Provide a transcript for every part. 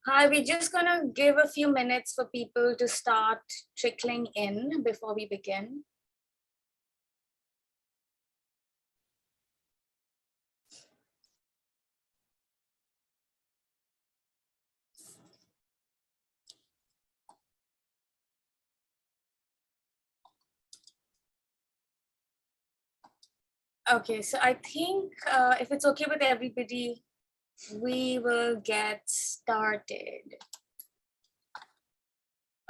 Hi, we're just going to give a few minutes for people to start trickling in before we begin. Okay, so I think if it's okay with everybody, we will get started.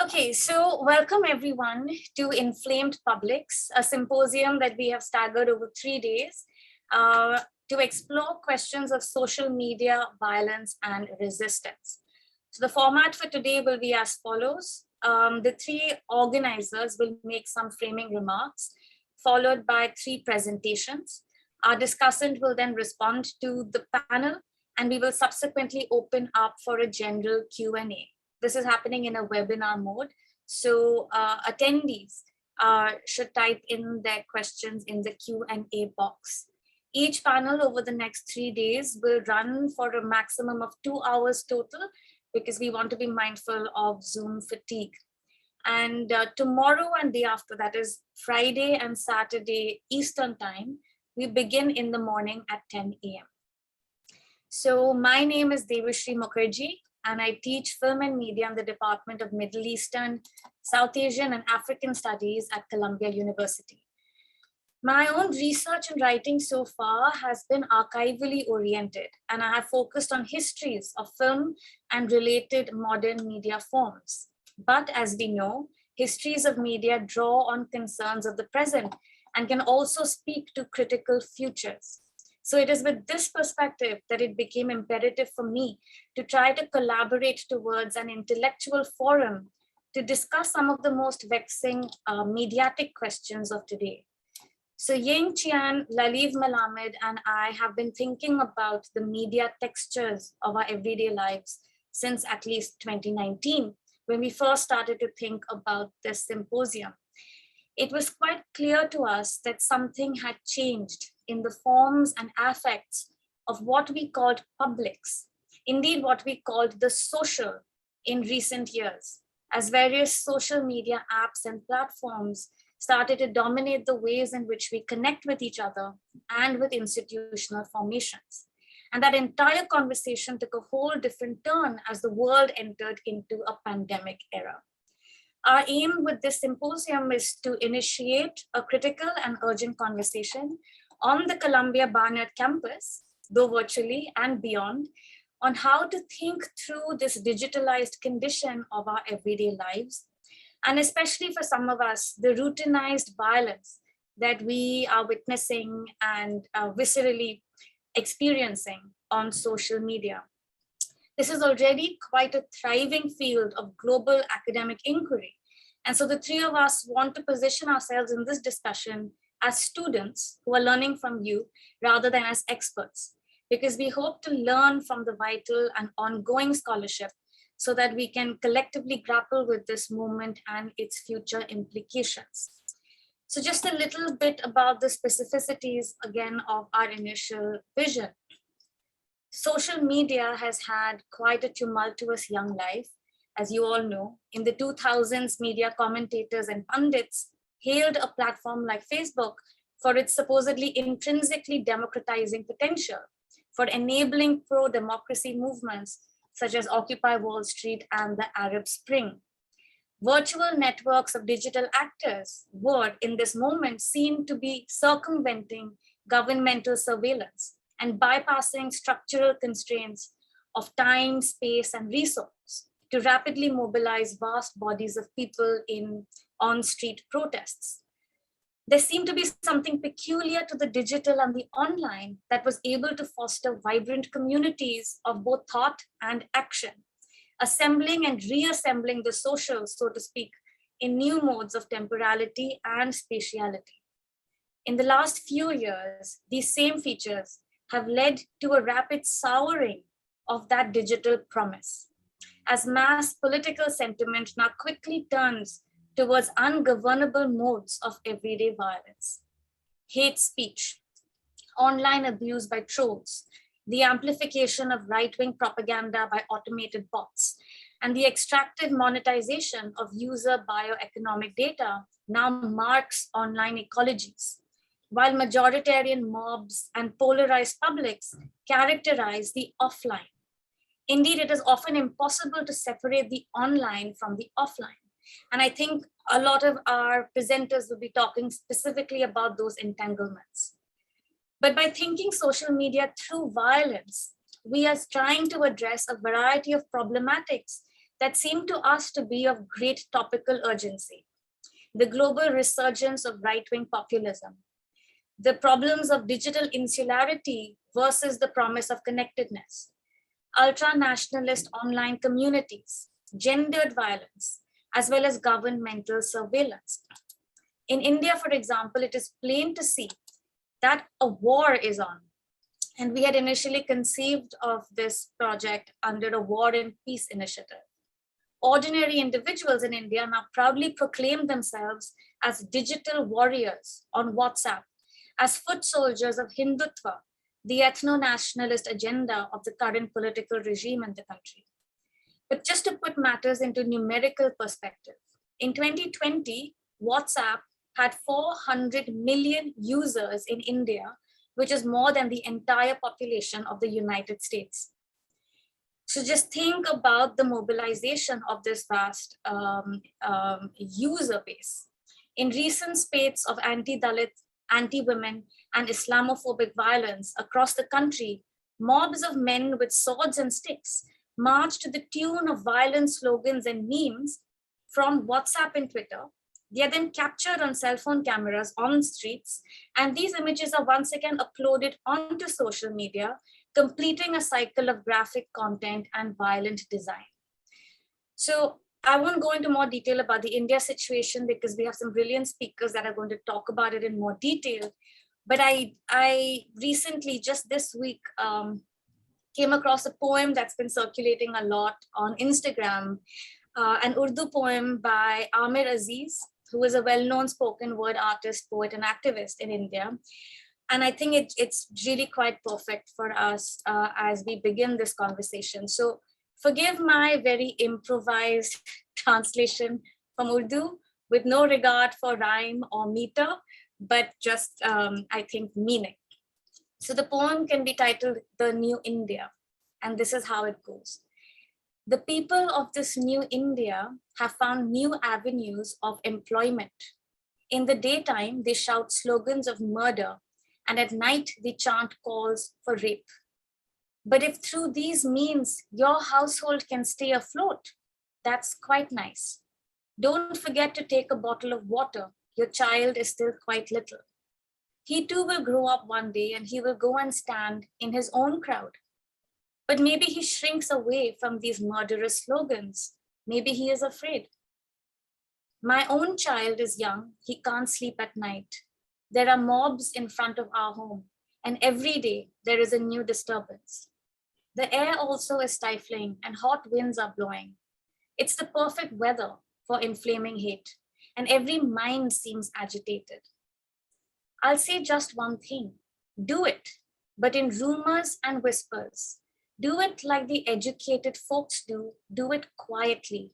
Okay, so welcome everyone to Inflamed Publics, a symposium that we have staggered over 3 days to explore questions of social media, violence, and resistance. So the format for today will be as follows. The 3 organizers will make some framing remarks, followed by 3 presentations. Our discussant will then respond to the panel, and we will subsequently open up for a general Q&A. This is happening in a webinar mode. So attendees should type in their questions in the Q&A box. Each panel over the next 3 days will run for a maximum of 2 hours total, because we want to be mindful of Zoom fatigue. And tomorrow and day after, that is Friday and Saturday Eastern time, we begin in the morning at 10 a.m. So my name is Debashree Mukherjee, and I teach film and media in the Department of Middle Eastern, South Asian, and African Studies at Columbia University. My own research and writing so far has been archivally oriented, and I have focused on histories of film and related modern media forms. But as we know, histories of media draw on concerns of the present and can also speak to critical futures. So it is with this perspective that it became imperative for me to try to collaborate towards an intellectual forum to discuss some of the most vexing mediatic questions of today. So Ying, Qian, Laliv, Melamed, and I have been thinking about the media textures of our everyday lives since at least 2019, when we first started to think about this symposium. It was quite clear to us that something had changed in the forms and affects of what we called publics, indeed what we called the social in recent years, as various social media apps and platforms started to dominate the ways in which we connect with each other and with institutional formations. And that entire conversation took a whole different turn as the world entered into a pandemic era. Our aim with this symposium is to initiate a critical and urgent conversation on the Columbia Barnard campus, though virtually and beyond, on how to think through this digitalized condition of our everyday lives, and especially for some of us, the routinized violence that we are witnessing and viscerally experiencing on social media. This is already quite a thriving field of global academic inquiry. And so the 3 of us want to position ourselves in this discussion as students who are learning from you rather than as experts, because we hope to learn from the vital and ongoing scholarship so that we can collectively grapple with this movement and its future implications. So just a little bit about the specificities again of our initial vision. Social media has had quite a tumultuous young life, as you all know. In the 2000s, media commentators and pundits hailed a platform like Facebook for its supposedly intrinsically democratizing potential, for enabling pro-democracy movements such as Occupy Wall Street and the Arab Spring. Virtual networks of digital actors were, in this moment, seen to be circumventing governmental surveillance and bypassing structural constraints of time, space, and resource to rapidly mobilize vast bodies of people in on-street protests. There seemed to be something peculiar to the digital and the online that was able to foster vibrant communities of both thought and action, assembling and reassembling the social, so to speak, in new modes of temporality and spatiality. In the last few years, these same features have led to a rapid souring of that digital promise, as mass political sentiment now quickly turns towards ungovernable modes of everyday violence. Hate speech, online abuse by trolls, the amplification of right-wing propaganda by automated bots, and the extractive monetization of user bioeconomic data now marks online ecologies, while majoritarian mobs and polarized publics characterize the offline. Indeed, it is often impossible to separate the online from the offline. And I think a lot of our presenters will be talking specifically about those entanglements. But by thinking social media through violence, we are trying to address a variety of problematics that seem to us to be of great topical urgency. The global resurgence of right-wing populism, the problems of digital insularity versus the promise of connectedness, ultra-nationalist online communities, gendered violence, as well as governmental surveillance. In India, for example, it is plain to see that a war is on. And we had initially conceived of this project under a War and Peace initiative. Ordinary individuals in India now proudly proclaim themselves as digital warriors on WhatsApp, as foot soldiers of Hindutva, the ethno-nationalist agenda of the current political regime in the country. But just to put matters into numerical perspective, in 2020, WhatsApp had 400 million users in India, which is more than the entire population of the United States. So just think about the mobilization of this vast user base. In recent spates of anti-Dalit, anti-women, and Islamophobic violence across the country, mobs of men with swords and sticks marched to the tune of violent slogans and memes from WhatsApp and Twitter. They are then captured on cell phone cameras on streets, and these images are once again uploaded onto social media, completing a cycle of graphic content and violent design. So I won't go into more detail about the India situation because we have some brilliant speakers that are going to talk about it in more detail. But I recently, just this week, came across a poem that's been circulating a lot on Instagram, an Urdu poem by Amir Aziz, who is a well-known spoken word artist, poet, and activist in India. And I think it's really quite perfect for us as we begin this conversation. So forgive my very improvised translation from Urdu with no regard for rhyme or meter, but just, I think, meaning. So the poem can be titled The New India, and this is how it goes. The people of this new India have found new avenues of employment. In the daytime, they shout slogans of murder, and at night, they chant calls for rape. But if through these means your household can stay afloat, that's quite nice. Don't forget to take a bottle of water. Your child is still quite little. He too will grow up one day and he will go and stand in his own crowd. But maybe he shrinks away from these murderous slogans. Maybe he is afraid. My own child is young. He can't sleep at night. There are mobs in front of our home, and every day there is a new disturbance. The air also is stifling and hot winds are blowing. It's the perfect weather for inflaming hate, and every mind seems agitated. I'll say just one thing, do it, but in rumors and whispers. Do it like the educated folks do it quietly.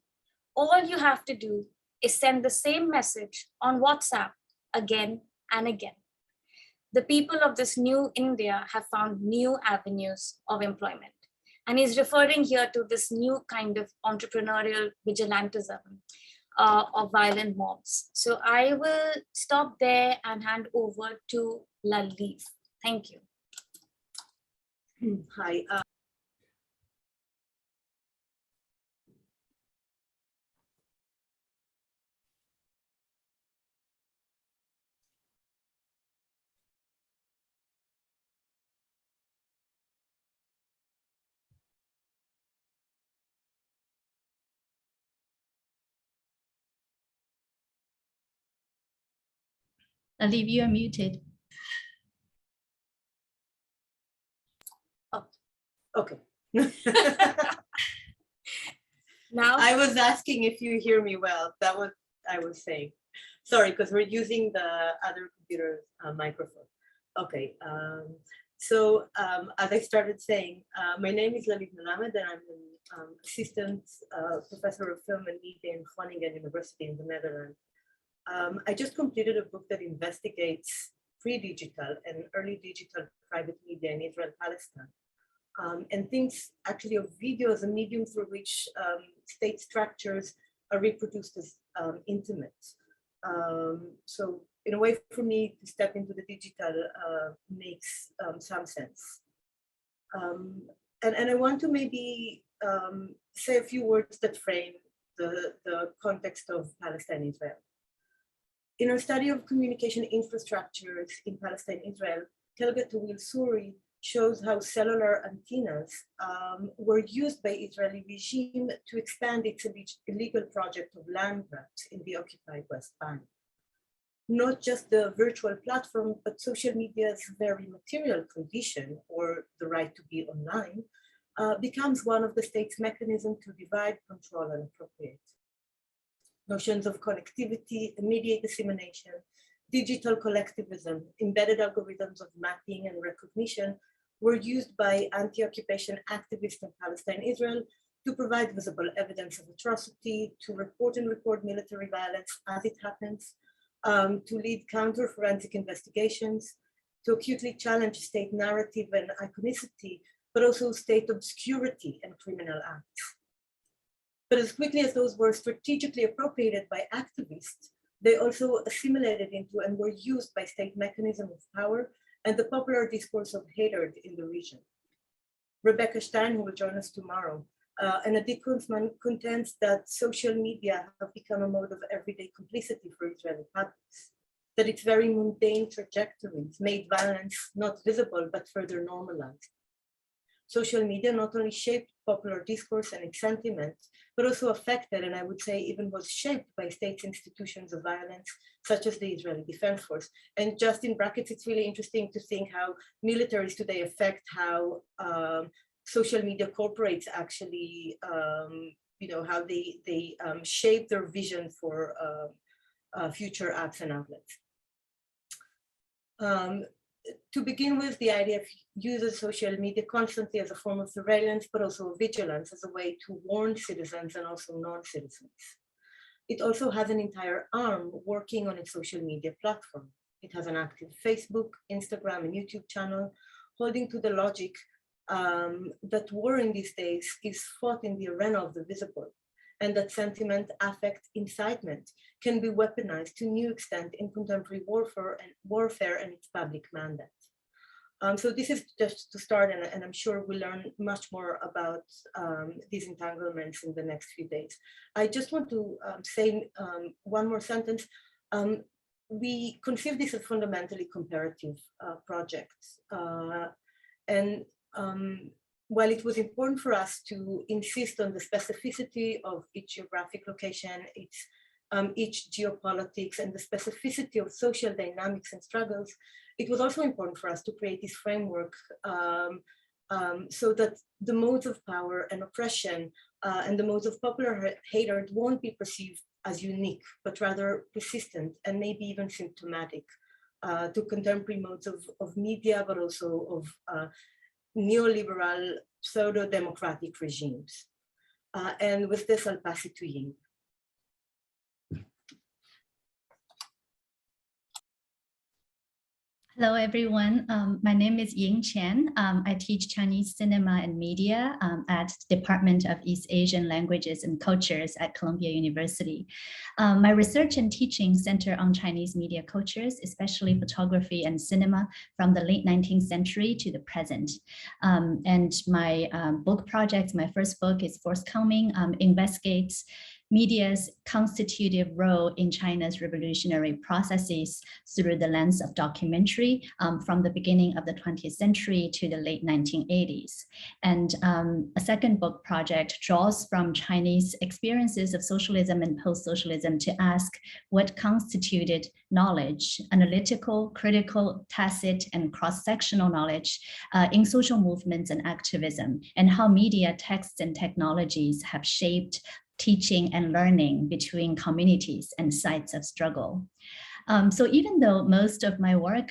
All you have to do is send the same message on WhatsApp again and again. The people of this new India have found new avenues of employment. And he's referring here to this new kind of entrepreneurial vigilantism of violent mobs. So I will stop there and hand over to Laliv. Thank you. Hi. Laliv, you are muted. Oh, okay. Now I was asking if you hear me well. That was I was saying. Sorry, because we're using the other computer's microphone. Okay. So as I started saying, my name is Laliv and I'm an assistant professor of film and media in Groningen University in the Netherlands. I just completed a book that investigates pre-digital and early digital private media in Israel-Palestine. And thinks actually of video as a medium through which state structures are reproduced as intimate. So in a way for me to step into the digital makes some sense. And I want to maybe say a few words that frame the context of Palestine-Israel. In our study of communication infrastructures in Palestine-Israel, Helga Tawil-Suri shows how cellular antennas were used by Israeli regime to expand its illegal project of land grabs in the occupied West Bank. Not just the virtual platform, but social media's very material condition, or the right to be online, becomes one of the state's mechanisms to divide, control, and appropriate. Notions of connectivity, immediate dissemination, digital collectivism, embedded algorithms of mapping and recognition were used by anti-occupation activists in Palestine-Israel to provide visible evidence of atrocity, to report and record military violence as it happens, to lead counter-forensic investigations, to acutely challenge state narrative and iconicity, but also state obscurity and criminal acts. But as quickly as those were strategically appropriated by activists, they also assimilated into and were used by state mechanism of power and the popular discourse of hatred in the region. Rebecca Stein, who will join us tomorrow, and Adi Kunzman contends that social media have become a mode of everyday complicity for Israeli publics, that its very mundane trajectories made violence not visible, but further normalized. Social media not only shaped popular discourse and its sentiment, but also affected, and I would say even was shaped by states' institutions of violence, such as the Israeli Defense Force. And just in brackets, it's really interesting to think how militaries today affect how social media corporates actually, how they shape their vision for future apps and outlets. To begin with, the idea of uses social media constantly as a form of surveillance, but also vigilance as a way to warn citizens and also non-citizens. It also has an entire arm working on its social media platform. It has an active Facebook, Instagram, and YouTube channel, holding to the logic that war in these days is fought in the arena of the visible, and that sentiment, affect, incitement can be weaponized to new extent in contemporary warfare and its public mandate. So this is just to start, and I'm sure we'll learn much more about these entanglements in the next few days. I just want to say one more sentence. We conceive this as fundamentally comparative projects. While it was important for us to insist on the specificity of each geographic location, each geopolitics, and the specificity of social dynamics and struggles, it was also important for us to create this framework so that the modes of power and oppression and the modes of popular hatred won't be perceived as unique, but rather persistent and maybe even symptomatic to contemporary modes of media, but also of neoliberal pseudo-democratic regimes. And with this, I'll pass it to Ying. Hello, everyone. My name is Ying Qian. I teach Chinese cinema and media at Department of East Asian Languages and Cultures at Columbia University. My research and teaching center on Chinese media cultures, especially photography and cinema from the late 19th century to the present. And my book project, my first book is forthcoming, investigates media's constitutive role in China's revolutionary processes through the lens of documentary from the beginning of the 20th century to the late 1980s. And a second book project draws from Chinese experiences of socialism and post-socialism to ask what constituted knowledge, analytical, critical, tacit, and cross-sectional knowledge in social movements and activism, and how media, texts, and technologies have shaped teaching and learning between communities and sites of struggle. So even though most of my work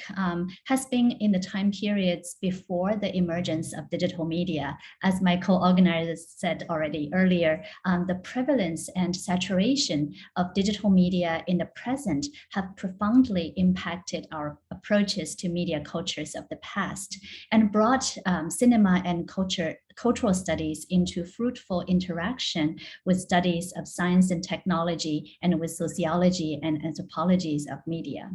has been in the time periods before the emergence of digital media, as my co-organizers said already earlier, the prevalence and saturation of digital media in the present have profoundly impacted our approaches to media cultures of the past and brought cinema and cultural studies into fruitful interaction with studies of science and technology and with sociology and anthropologies of media.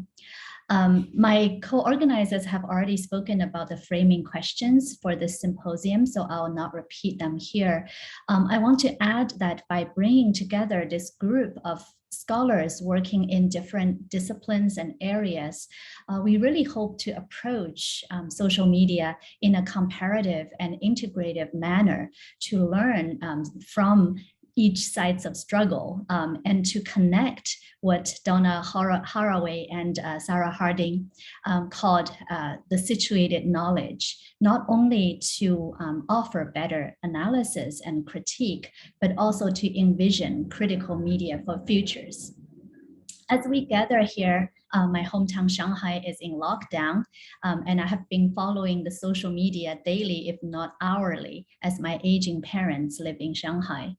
My co-organizers have already spoken about the framing questions for this symposium, so I will not repeat them here. I want to add that by bringing together this group of scholars working in different disciplines and areas, we really hope to approach social media in a comparative and integrative manner to learn from each sides of struggle and to connect what Donna Haraway and Sarah Harding called the situated knowledge, not only to offer better analysis and critique, but also to envision critical media for futures. As we gather here, my hometown Shanghai is in lockdown, and I have been following the social media daily, if not hourly, as my aging parents live in Shanghai.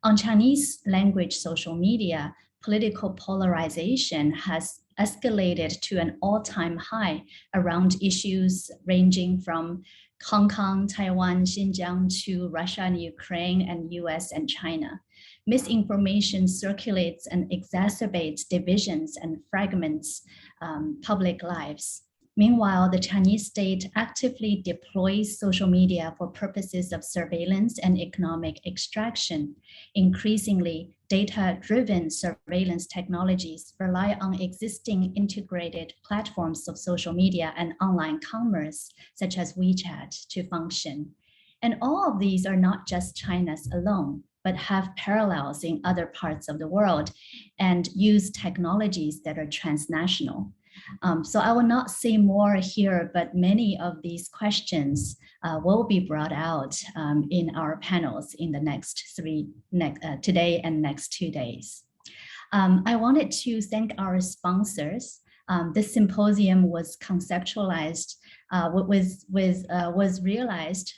On Chinese language social media, political polarization has escalated to an all-time high around issues ranging from Hong Kong, Taiwan, Xinjiang to Russia and Ukraine and US and China. Misinformation circulates and exacerbates divisions and fragments public lives. Meanwhile, the Chinese state actively deploys social media for purposes of surveillance and economic extraction. Increasingly, data-driven surveillance technologies rely on existing integrated platforms of social media and online commerce, such as WeChat, to function. And all of these are not just China's alone, but have parallels in other parts of the world and use technologies that are transnational. So I will not say more here, but many of these questions will be brought out in our panels in the today and next 2 days. I wanted to thank our sponsors. This symposium was conceptualized, was realized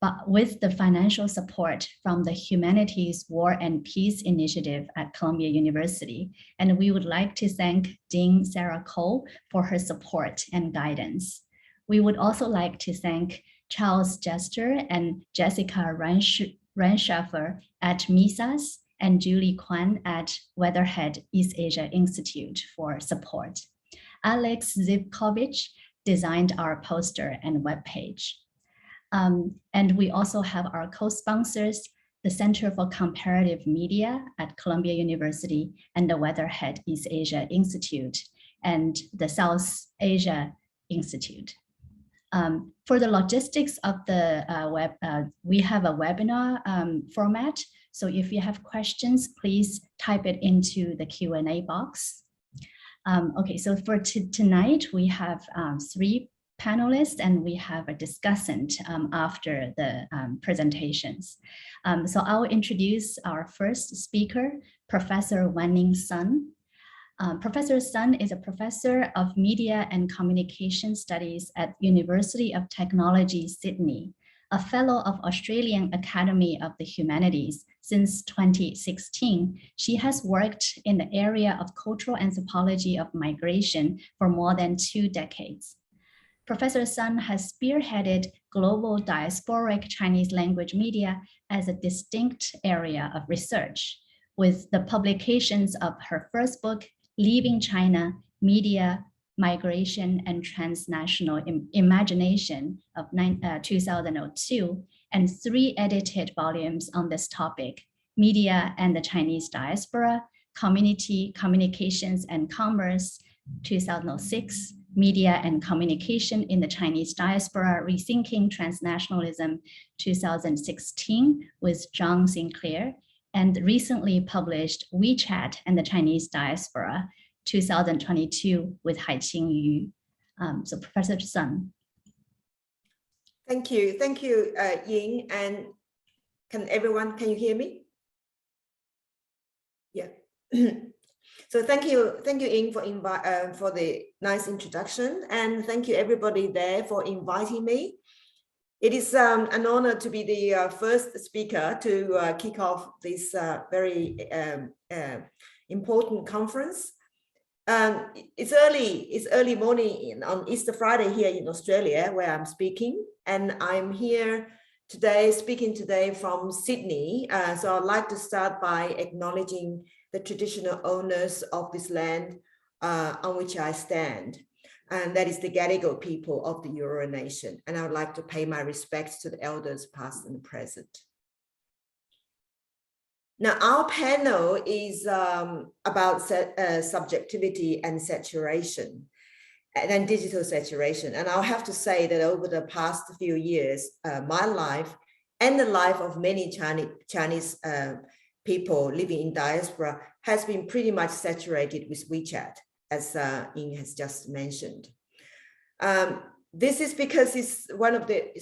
but with the financial support from the Humanities, War and Peace Initiative at Columbia University. And we would like to thank Dean Sarah Cole for her support and guidance. We would also like to thank Charles Jester and Jessica Reinschaffer at MESAAS and Julie Kwan at Weatherhead East Asia Institute for support. Alex Zivkovich designed our poster and webpage. And we also have our co-sponsors, the Center for Comparative Media at Columbia University and the Weatherhead East Asia Institute and the South Asia Institute. For the logistics of the we have a webinar format. So if you have questions, please type it into the Q&A box. Okay, so for tonight, we have 3 panelists and we have a discussant after the presentations. So I'll introduce our first speaker, Professor Waning Sun. Professor Sun is a professor of media and communication studies at University of Technology, Sydney, a fellow of Australian Academy of the Humanities since 2016. She has worked in the area of cultural anthropology of migration for more than 2 decades. Professor Sun has spearheaded global diasporic Chinese language media as a distinct area of research, with the publications of her first book, Leaving China, Media, Migration and Transnational Imagination of 2002, and 3 edited volumes on this topic, Media and the Chinese Diaspora, Community, Communications and Commerce, 2006, Media and Communication in the Chinese Diaspora, Rethinking Transnationalism, 2016, with John Sinclair, and recently published WeChat and the Chinese Diaspora, 2022, with Haiqing Yu. So Professor Sun. Thank you, Ying. And can you hear me? Yeah. So thank you, Ying, for the nice introduction, and thank you everybody there for inviting me. It is an honor to be the first speaker to kick off this very important conference. It's early morning on Easter Friday here in Australia, where I'm speaking, and I'm here today, speaking today from Sydney. So I'd like to start by acknowledging the traditional owners of this land on which I stand, and that is the Gadigal people of the Eora Nation. And I would like to pay my respects to the elders past and present. Now, our panel is about subjectivity and saturation, and digital saturation. And I'll have to say that over the past few years, my life and the life of many Chinese people living in diaspora has been pretty much saturated with WeChat, as Ying has just mentioned. This is because it's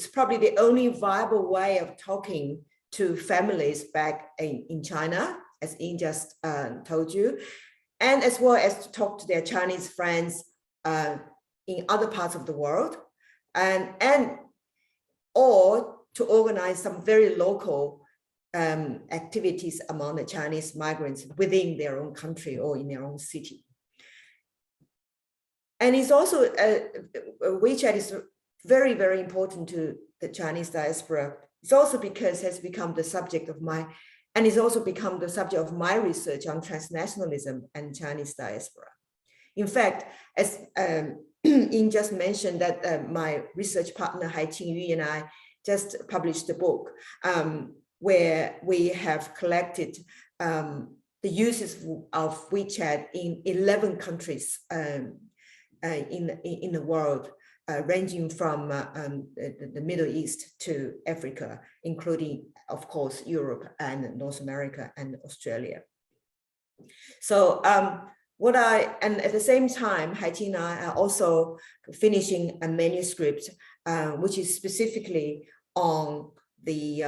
probably the only viable way of talking to families back in China, as Ying just told you, and as well as to talk to their Chinese friends in other parts of the world, or to organize some very local activities among the Chinese migrants within their own country or in their own city. And it's also, WeChat is very, very important to the Chinese diaspora. It's also because it has become the subject of my research on transnationalism and Chinese diaspora. In fact, as Ying just mentioned, that my research partner Hai Qingyu and I just published a book where we have collected the uses of WeChat in 11 countries in the world, ranging from the Middle East to Africa, including, of course, Europe and North America and Australia. So and at the same time, Hai Qing and I are also finishing a manuscript, which is specifically on the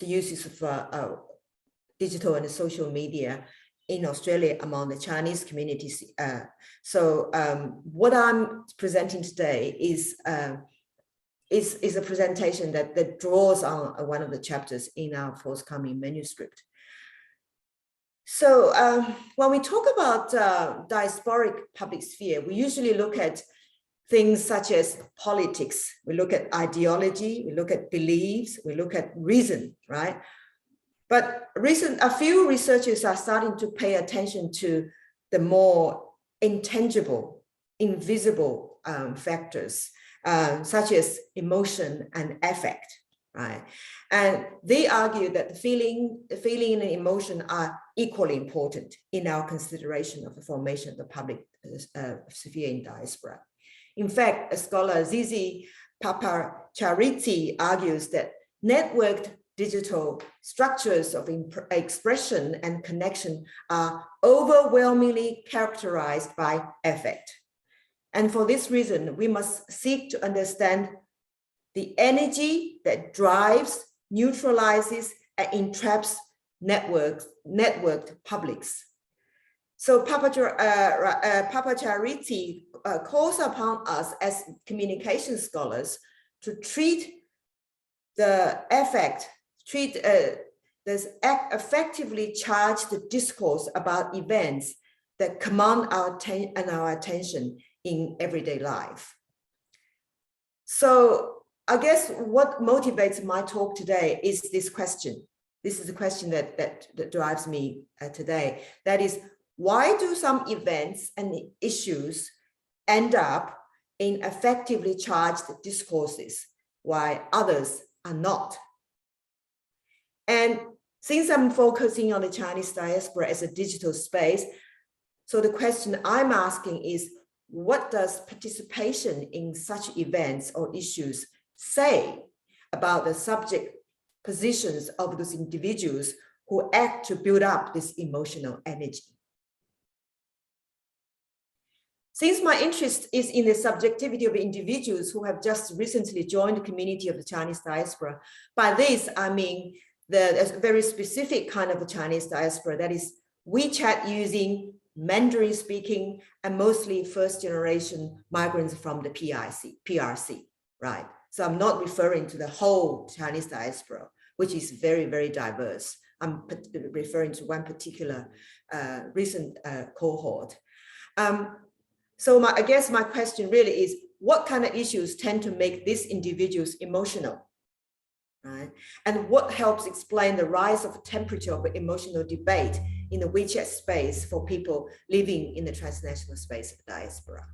uses of digital and social media in Australia among the Chinese communities. So what I'm presenting today is a presentation that draws on one of the chapters in our forthcoming manuscript. So when we talk about diasporic public sphere, we usually look at things such as politics, we look at ideology, we look at beliefs, we look at reason, right? But a few researchers are starting to pay attention to the more intangible, invisible factors, such as emotion and affect, right? And they argue that the feeling and emotion are equally important in our consideration of the formation of the public sphere in diaspora. In fact, a scholar, Zizi Papachariti, argues that networked digital structures of expression and connection are overwhelmingly characterized by affect. And for this reason, we must seek to understand the energy that drives, neutralizes, and entraps networked publics. So Papachariti calls upon us as communication scholars to treat the this effectively charged discourse about events that command our attention in everyday life. So I guess what motivates my talk today is this question. This is the question that drives me today. That is, why do some events and issues end up in effectively charged discourses, while others are not? And since I'm focusing on the Chinese diaspora as a digital space, so the question I'm asking is, what does participation in such events or issues say about the subject positions of those individuals who act to build up this emotional energy? Since my interest is in the subjectivity of individuals who have just recently joined the community of the Chinese diaspora, by this I mean the very specific kind of a Chinese diaspora that is WeChat using Mandarin speaking and mostly first generation migrants from the PRC, right? So I'm not referring to the whole Chinese diaspora, which is very, very diverse. I'm referring to one particular recent cohort. So I guess my question really is, what kind of issues tend to make these individuals emotional, right? And what helps explain the rise of temperature of emotional debate in the WeChat space for people living in the transnational space of diaspora?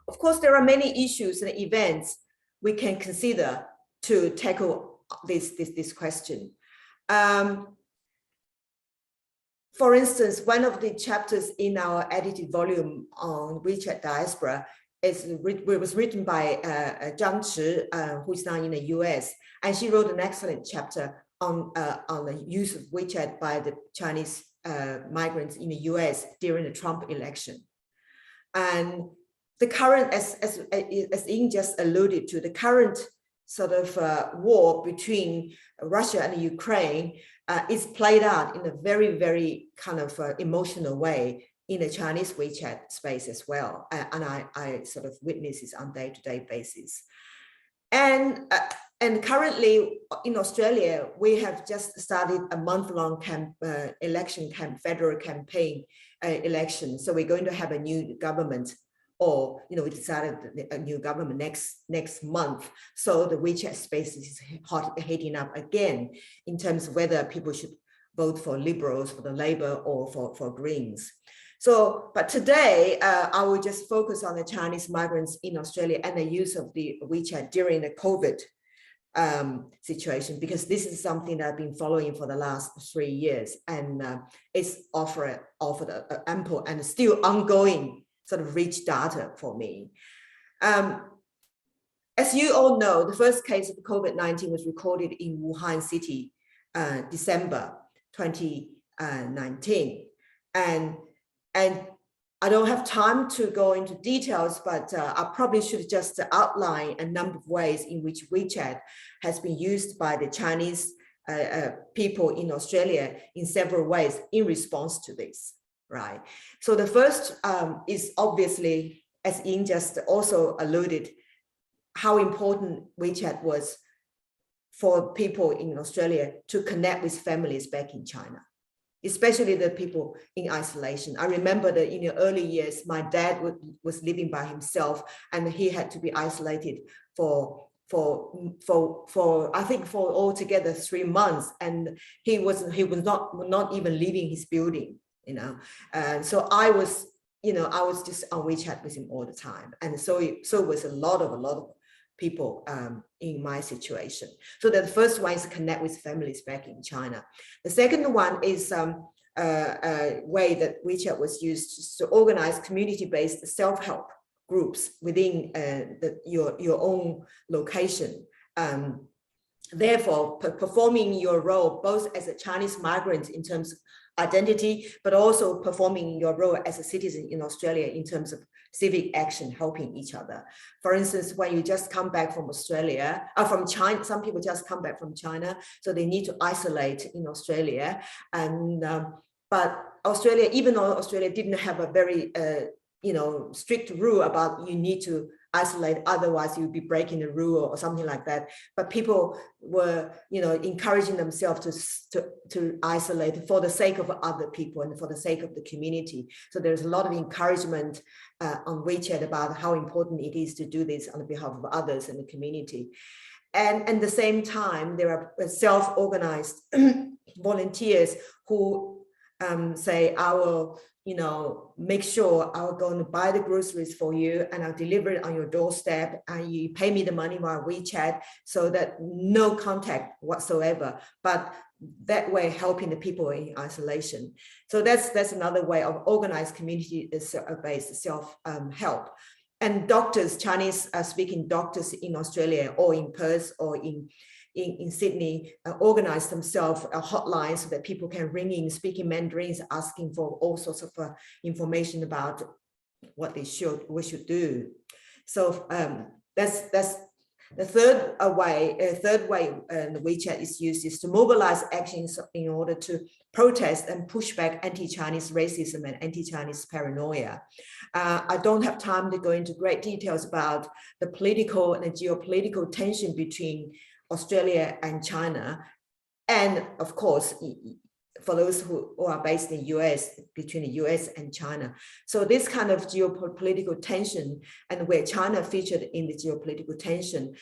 Of course, there are many issues and events we can consider to tackle this question. For instance, one of the chapters in our edited volume on WeChat diaspora was written by Zhang Chi, who is now in the US, and she wrote an excellent chapter on the use of WeChat by the Chinese migrants in the US during the Trump election. And the current, as Ying just alluded to, the current sort of war between Russia and Ukraine is played out in a very, very kind of emotional way in the Chinese WeChat space as well. And I sort of witness this on day-to-day basis. And currently in Australia, we have just started a month-long federal campaign election. So we're going to have a new government, or we decided a new government next month. So the WeChat space is heating up again in terms of whether people should vote for Liberals, for the Labour, or for Greens. So, but today I will just focus on the Chinese migrants in Australia and the use of the WeChat during the COVID situation, because this is something that I've been following for the last 3 years, and it's offered ample and still ongoing sort of rich data for me. As you all know, the first case of COVID-19 was recorded in Wuhan city, December 2019. And I don't have time to go into details, but I probably should just outline a number of ways in which WeChat has been used by the Chinese people in Australia in several ways in response to this. Right. So the first is obviously, as Ying just also alluded, how important WeChat was for people in Australia to connect with families back in China, especially the people in isolation. I remember that in the early years, my dad was living by himself, and he had to be isolated for I think for altogether 3 months, and he was not even leaving his building. So I was just on WeChat with him all the time, and so was a lot of people in my situation. So the first one is to connect with families back in China. The second one is a way that WeChat was used to organize community-based self-help groups within your own location. Therefore, performing your role both as a Chinese migrant in terms of identity, but also performing your role as a citizen in Australia in terms of civic action, helping each other. For instance, when you just come back from Australia, from China, some people just come back from China, so they need to isolate in Australia. And but Australia, even though Australia didn't have a very strict rule about you need to isolate, otherwise you'd be breaking the rule or something like that. But people were, encouraging themselves to isolate for the sake of other people and for the sake of the community. So there's a lot of encouragement on WeChat about how important it is to do this on behalf of others in the community. And at the same time, there are self-organized volunteers who say, I will make sure I'll go and buy the groceries for you and I'll deliver it on your doorstep, and you pay me the money via WeChat, so that no contact whatsoever, but that way helping the people in isolation. So that's another way of organized community-based self-help. And doctors, Chinese speaking doctors in Australia or in Perth or in Sydney organize themselves a hotline so that people can ring in speaking Mandarins, asking for all sorts of information about what we should do. So that's The third way the WeChat is used is to mobilize actions in order to protest and push back anti-Chinese racism and anti-Chinese paranoia. I don't have time to go into great details about the political and the geopolitical tension between Australia and China. And of course, for those who are based in the US, between the US and China. So this kind of geopolitical tension and where China featured in the geopolitical tension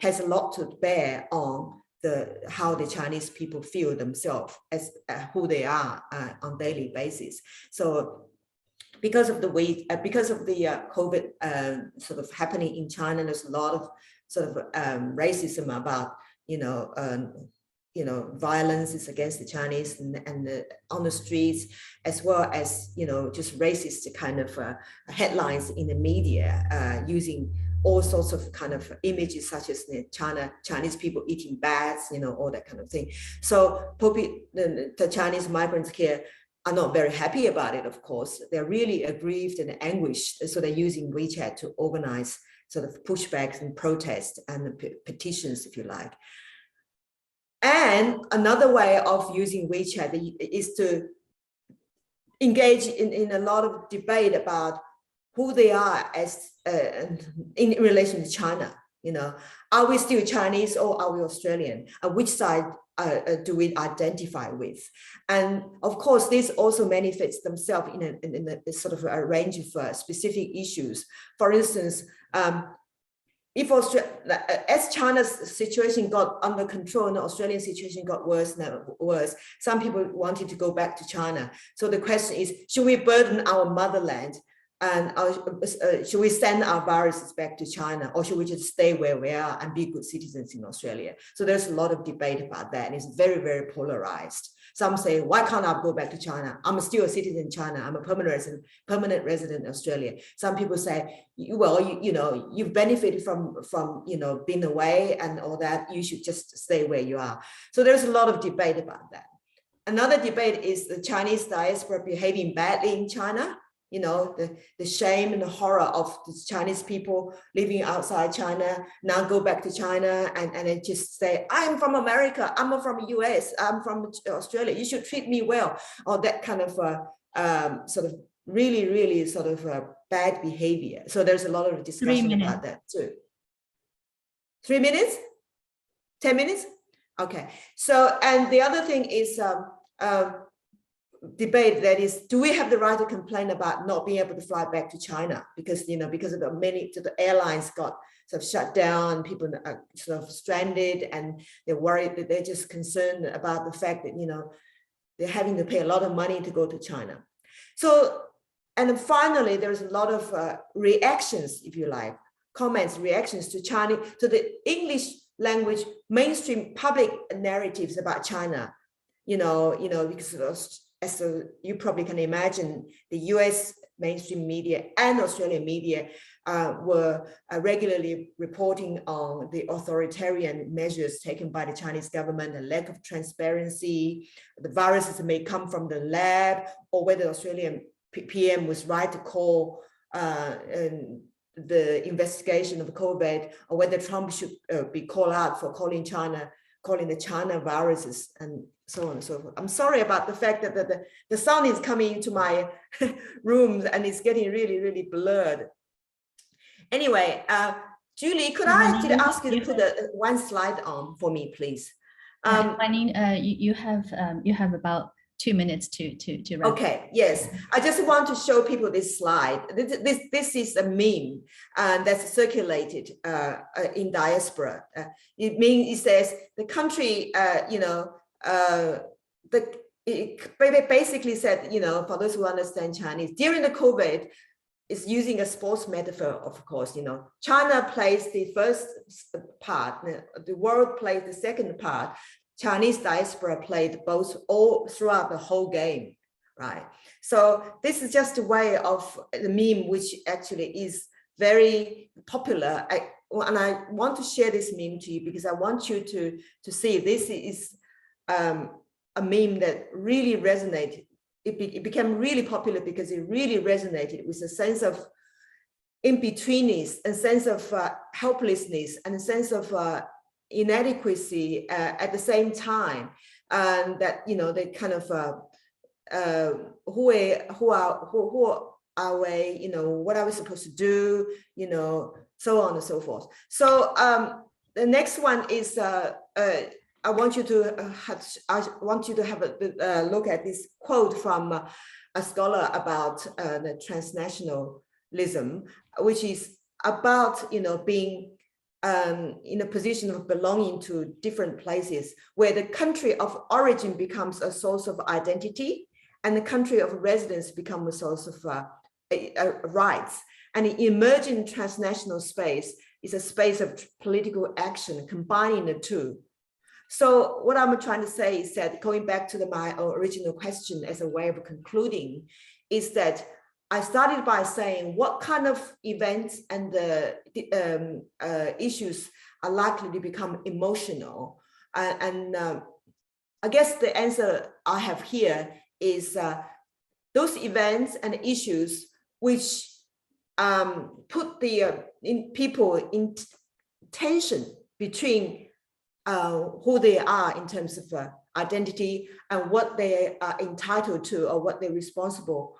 has a lot to bear on how the Chinese people feel themselves as who they are on a daily basis. So because of the COVID sort of happening in China, there's a lot of sort of racism about, violence is against the Chinese and on the streets, as well as, just racist kind of headlines in the media using all sorts of kind of images such as Chinese people eating bats, all that kind of thing. So the Chinese migrants here are not very happy about it, of course. They're really aggrieved and anguished. So they're using WeChat to organize sort of pushbacks and protests and petitions, if you like. And another way of using WeChat is to engage in a lot of debate about who they are as in relation to China. Are we still Chinese or are we Australian? Which side do we identify with? And of course, this also manifests themselves in a sort of a range of specific issues. For instance, if as China's situation got under control and the Australian situation got worse and worse, some people wanted to go back to China. So the question is, should we burden our motherland and should we send our viruses back to China, or should we just stay where we are and be good citizens in Australia? So there's a lot of debate about that, and it's very, very polarized. Some say, why can't I go back to China? I'm still a citizen in China. I'm a permanent resident in Australia. Some people say, well, you've benefited from being away and all that. You should just stay where you are. So there's a lot of debate about that. Another debate is the Chinese diaspora behaving badly in China. The shame and the horror of the Chinese people living outside China, now go back to China and then just say, I'm from America, I'm from the US, I'm from Australia, you should treat me well, or that kind of sort of really, really sort of bad behavior. So there's a lot of discussion about that too. 3 minutes? 10 minutes? Okay. So, and the other thing is, debate that is, do we have the right to complain about not being able to fly back to China because because of the airlines got sort of shut down, people are sort of stranded, and they're worried that they're just concerned about the fact that they're having to pay a lot of money to go to China. So, and then finally there's a lot of reactions, if you like, comments, reactions to China, to the English language mainstream public narratives about China. Because as you probably can imagine, the US mainstream media and Australian media were regularly reporting on the authoritarian measures taken by the Chinese government, the lack of transparency, the viruses may come from the lab, or whether the Australian PM was right to call the investigation of COVID, or whether Trump should be called out for calling the China viruses, and so on and so forth. I'm sorry about the fact that the sound is coming into my room and it's getting really, really blurred. Anyway, Julie, could I actually ask you to put one slide on for me, please? Wanning, you have about 2 minutes to wrap. Okay, yes. I just want to show people this slide. This is a meme that's circulated in Diaspora. It says the country, it basically said, for those who understand Chinese, during the COVID, is using a sports metaphor, of course, China plays the first part, the world plays the second part. Chinese diaspora played both all throughout the whole game, right? So this is just a way of the meme, which actually is very popular. And I want to share this meme to you because I want you to see this is a meme that really resonated. It became really popular because it really resonated with a sense of in-betweenness, a sense of helplessness, and a sense of inadequacy at the same time, and that, you know, they kind of who are we, you know, what are we supposed to do, you know, so on and so forth. So the next one is I want you to have a look at this quote from a scholar about the transnationalism, which is about, you know, being in a position of belonging to different places, where the country of origin becomes a source of identity, and the country of residence becomes a source of rights. And the emerging transnational space is a space of political action, combining the two. So what I'm trying to say is that, going back to my original question as a way of concluding, is that I started by saying what kind of events and the issues are likely to become emotional. I guess the answer I have here is those events and issues which put the people in tension between who they are in terms of identity and what they are entitled to, or what they're responsible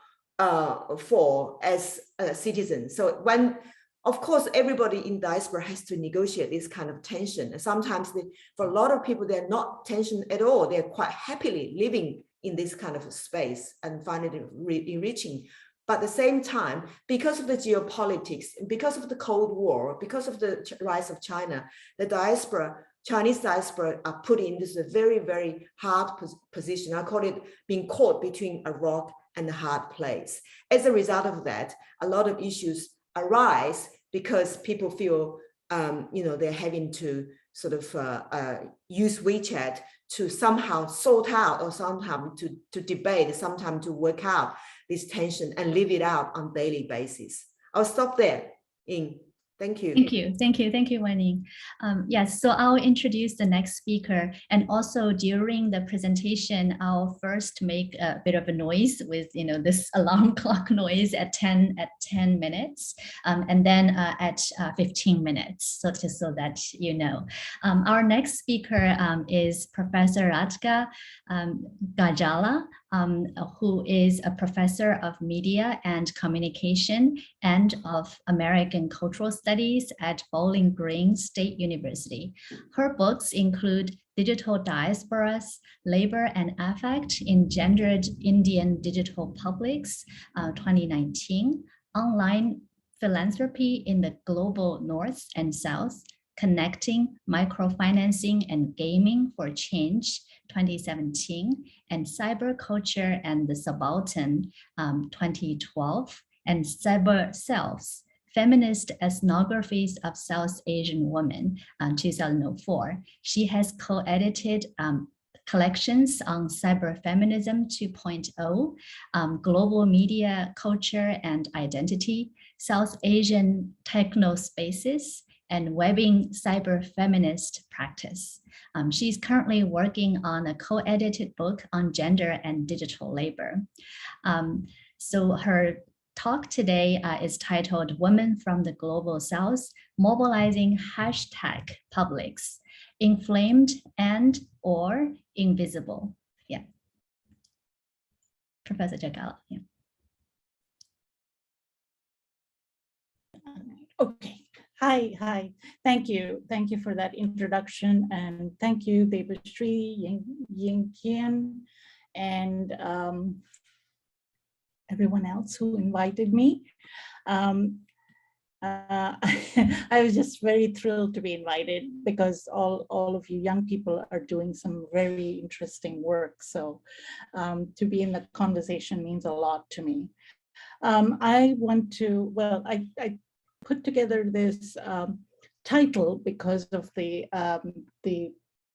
for as citizens. So when, of course, everybody in diaspora has to negotiate this kind of tension. And sometimes for a lot of people, they're not tension at all. They're quite happily living in this kind of space and find it enriching. But at the same time, because of the geopolitics, because of the Cold War, because of the rise of China, the diaspora, Chinese diaspora, are put in this very, very hard position. I call it being caught between a rock and a hard place. As a result of that, a lot of issues arise because people feel, you know, they're having to sort of use WeChat to somehow sort out, or somehow to debate, sometimes to work out this tension and live it out on a daily basis. I'll stop there. Ying, thank you. Thank you, Wanning. Yes, so I'll introduce the next speaker, and also during the presentation, I'll first make a bit of a noise with, you know, this alarm clock noise at 10 minutes, and then at 15 minutes, so just so that you know. Our next speaker is Professor Radhika Gajjala, who is a professor of media and communication and of American cultural studies at Bowling Green State University. Her books include Digital Diasporas, Labor and Affect in Gendered Indian Digital Publics, 2019, Online Philanthropy in the Global North and South, Connecting Microfinancing and Gaming for Change, 2017, and Cyber Culture and the Subaltern, 2012, and Cyber Selves, Feminist Ethnographies of South Asian Women, 2004. She has co-edited collections on Cyber Feminism 2.0, Global Media Culture and Identity, South Asian Techno Spaces, and Webbing Cyber Feminist Practice. She's currently working on a co-edited book on gender and digital labor. So her talk today is titled Women from the Global South, Mobilizing #Publics, Inflamed and or Invisible. Yeah. Professor Gajjala. Yeah. Okay. Hi. Thank you for that introduction, and thank you, Debashree, Ying, Qian, and everyone else who invited me. I was just very thrilled to be invited, because all of you young people are doing some very interesting work. So to be in the conversation means a lot to me. I want to, well, I put together this title because of the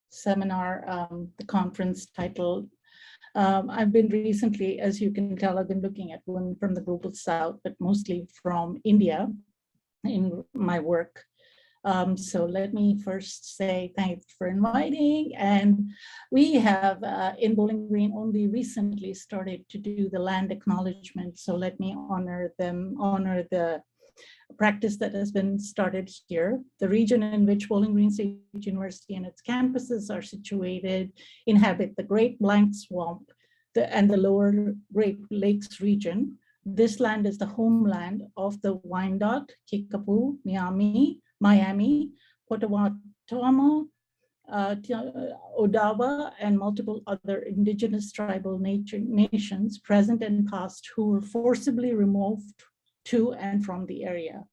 seminar, the conference title. I've been recently, as you can tell, I've been looking at women from the Global South, but mostly from India in my work. So let me first say thanks for inviting. And we have in Bowling Green only recently started to do the land acknowledgement. So let me honor the practice that has been started here. The region in which Bowling Green State University and its campuses are situated inhabit the Great Blank Swamp and the lower Great Lakes region. This land is the homeland of the Wyandotte, Kickapoo, Miami, Potawatomi, Odawa, and multiple other indigenous tribal nations present and past who were forcibly removed to and from the area.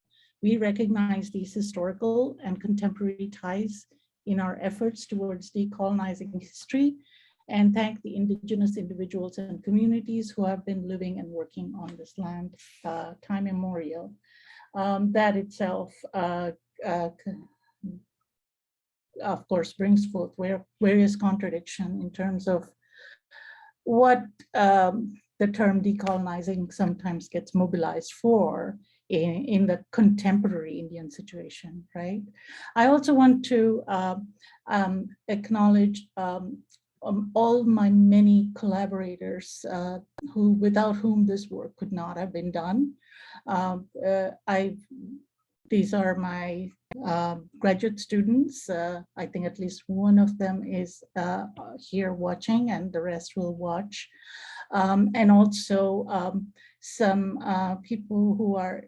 We recognize these historical and contemporary ties in our efforts towards decolonizing history and thank the indigenous individuals and communities who have been living and working on this land time immemorial. That itself, of course, brings forth various contradictions in terms of what the term decolonizing sometimes gets mobilized for in the contemporary Indian situation, right? I also want to acknowledge all my many collaborators without whom this work could not have been done. These are my graduate students. I think at least one of them is here watching and the rest will watch. And also some people who are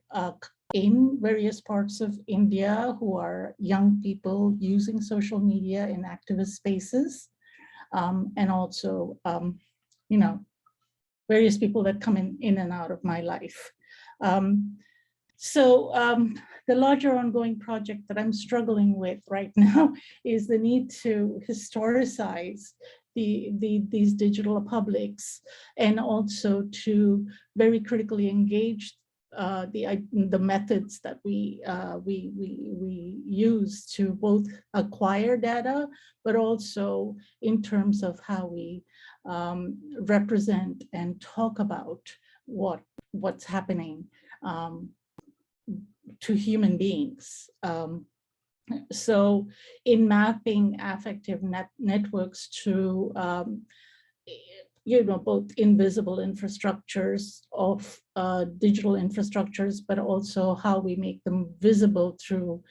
in various parts of India who are young people using social media in activist spaces. And also, you know, various people that come in and out of my life. The larger ongoing project that I'm struggling with right now is the need to historicize these digital publics and also to very critically engage the methods that we use to both acquire data, but also in terms of how we represent and talk about what's happening to human beings. So in mapping affective networks to both invisible infrastructures of digital infrastructures, but also how we make them visible through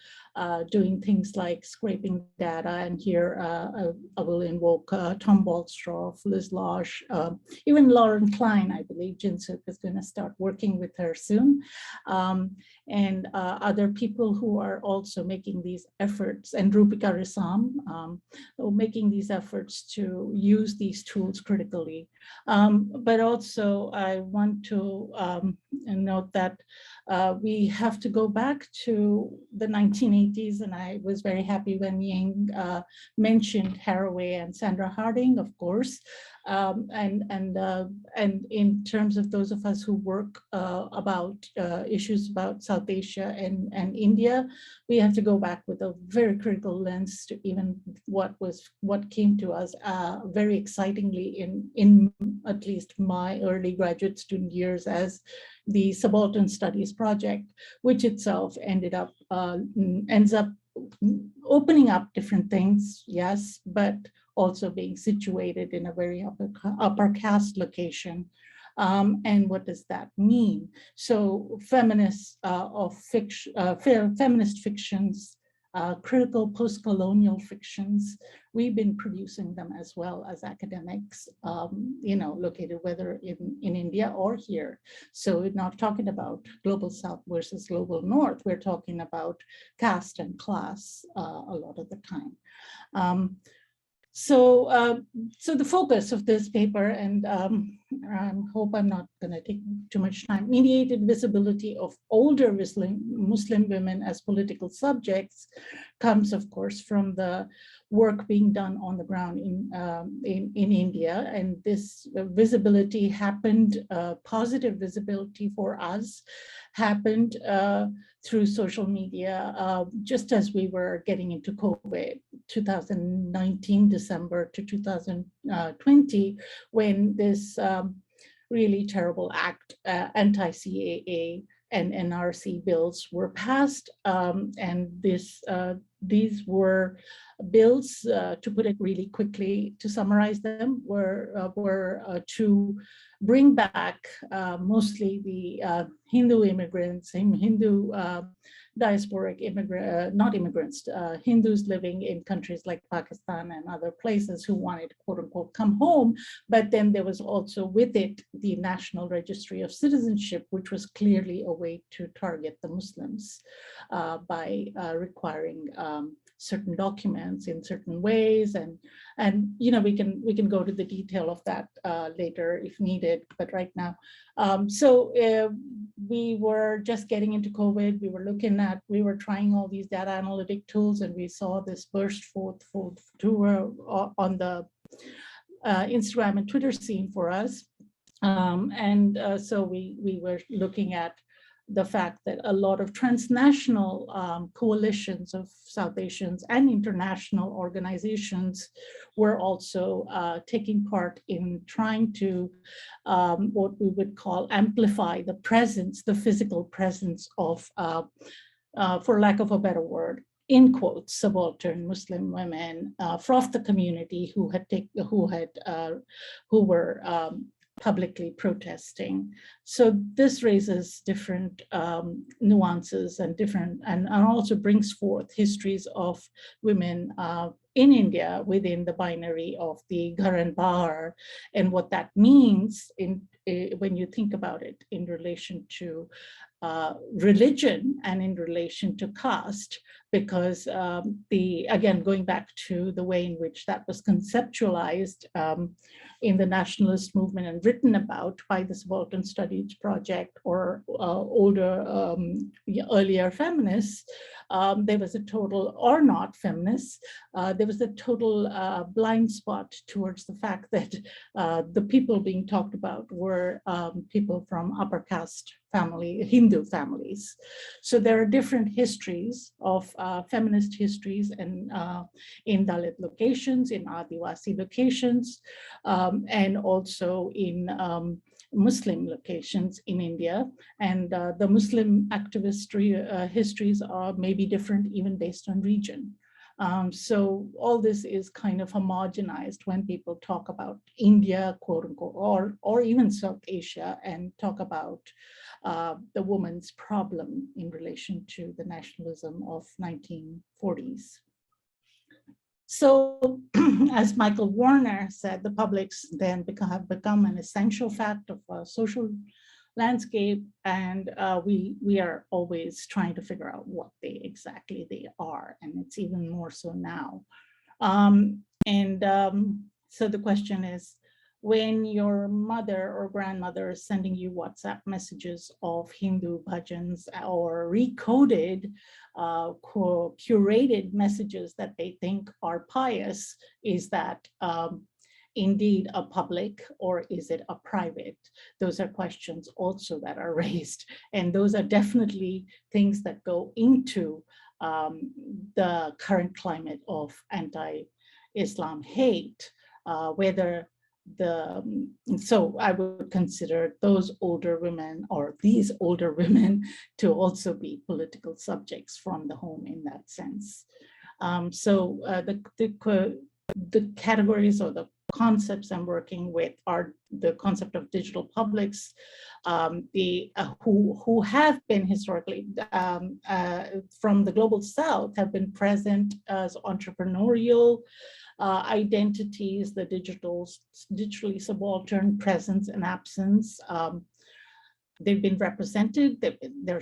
doing things like scraping data. And here I will invoke Tom Balstroff, Liz Losh, even Lauren Klein. I believe Jinsook is going to start working with her soon. And other people who are also making these efforts, and Rupika Risam, making these efforts to use these tools critically. But also I want to note that we have to go back to the 1980s, and I was very happy when Ying mentioned Haraway and Sandra Harding, of course. And in terms of those of us who work about issues about South Asia and India, we have to go back with a very critical lens to even what came to us very excitingly in at least my early graduate student years as the Subaltern Studies Project, which itself ends up opening up different things, yes, but also being situated in a very upper caste location. And what does that mean? So feminist feminist fictions, critical post-colonial fictions, we've been producing them as well as academics, located whether in India or here. So we're not talking about global South versus global North. We're talking about caste and class a lot of the time. So the focus of this paper, and I hope I'm not going to take too much time, mediated visibility of older Muslim women as political subjects, comes, of course, from the work being done on the ground in India. And this visibility happened, positive visibility for us, happened through social media, just as we were getting into COVID, 2019, December to 2020, when this really terrible act, anti-CAA, and Nrc bills were passed. And these were bills, to put it really quickly, to summarize them, were to bring back mostly the Hindu immigrants, Hindu diasporic not immigrants, Hindus living in countries like Pakistan and other places who wanted to, quote unquote, come home. But then there was also with it the National Registry of Citizenship, which was clearly a way to target the Muslims by requiring certain documents in certain ways, and you know, we can go to the detail of that later if needed. But right now, we were just getting into COVID. We were trying all these data analytic tools, and we saw this burst forth on the Instagram and Twitter scene for us. So we were looking at the fact that a lot of transnational coalitions of South Asians and international organizations were also taking part in trying to what we would call amplify the presence, the physical presence of, for lack of a better word, in quotes, subaltern Muslim women from the community who were publicly protesting. So this raises different nuances and also brings forth histories of women in India within the binary of the Ghar and Bahar, and what that means when you think about it in relation to religion and in relation to caste, because again, going back to the way in which that was conceptualized in the nationalist movement and written about by the Subaltern Studies Project or older, earlier feminists, there was a total, or not feminists, there was a total blind spot towards the fact that the people being talked about were people from upper caste Hindu families. So there are different histories of feminist histories and in Dalit locations, in Adivasi locations, and also in Muslim locations in India. And the Muslim activist histories are maybe different even based on region. So all this is kind of homogenized when people talk about India, quote unquote, or even South Asia, and talk about the woman's problem in relation to the nationalism of 1940s. So as Michael Warner said, the publics then have become an essential fact of a social landscape, and we are always trying to figure out what exactly they are, and it's even more so now. So the question is, when your mother or grandmother is sending you WhatsApp messages of Hindu bhajans or recoded, curated messages that they think are pious, is that indeed a public, or is it a private? Those are questions also that are raised. And those are definitely things that go into the current climate of anti-Islam hate, so I would consider those older women or these older women to also be political subjects from the home in that sense. So the categories or the concepts I'm working with are the concept of digital publics, who have been historically from the global south have been present as entrepreneurial identities, the digitally subaltern presence and absence. They've been represented, they're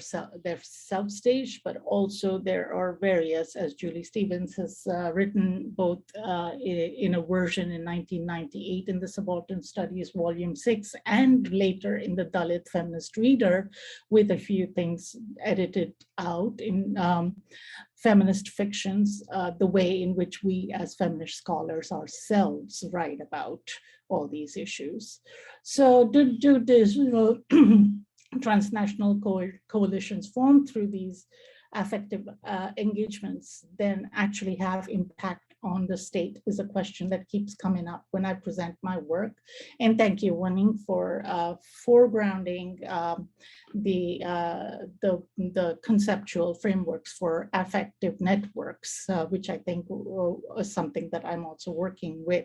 self-staged, but also there are various, as Julie Stevens has written, both in a version in 1998 in the Subaltern Studies, Volume 6, and later in the Dalit Feminist Reader, with a few things edited out in feminist fictions, the way in which we as feminist scholars ourselves write about all these issues. So digital transnational coalitions formed through these affective engagements then actually have impact on the state is a question that keeps coming up when I present my work. And thank you, Wanning, for foregrounding the conceptual frameworks for affective networks, which I think is something that I'm also working with,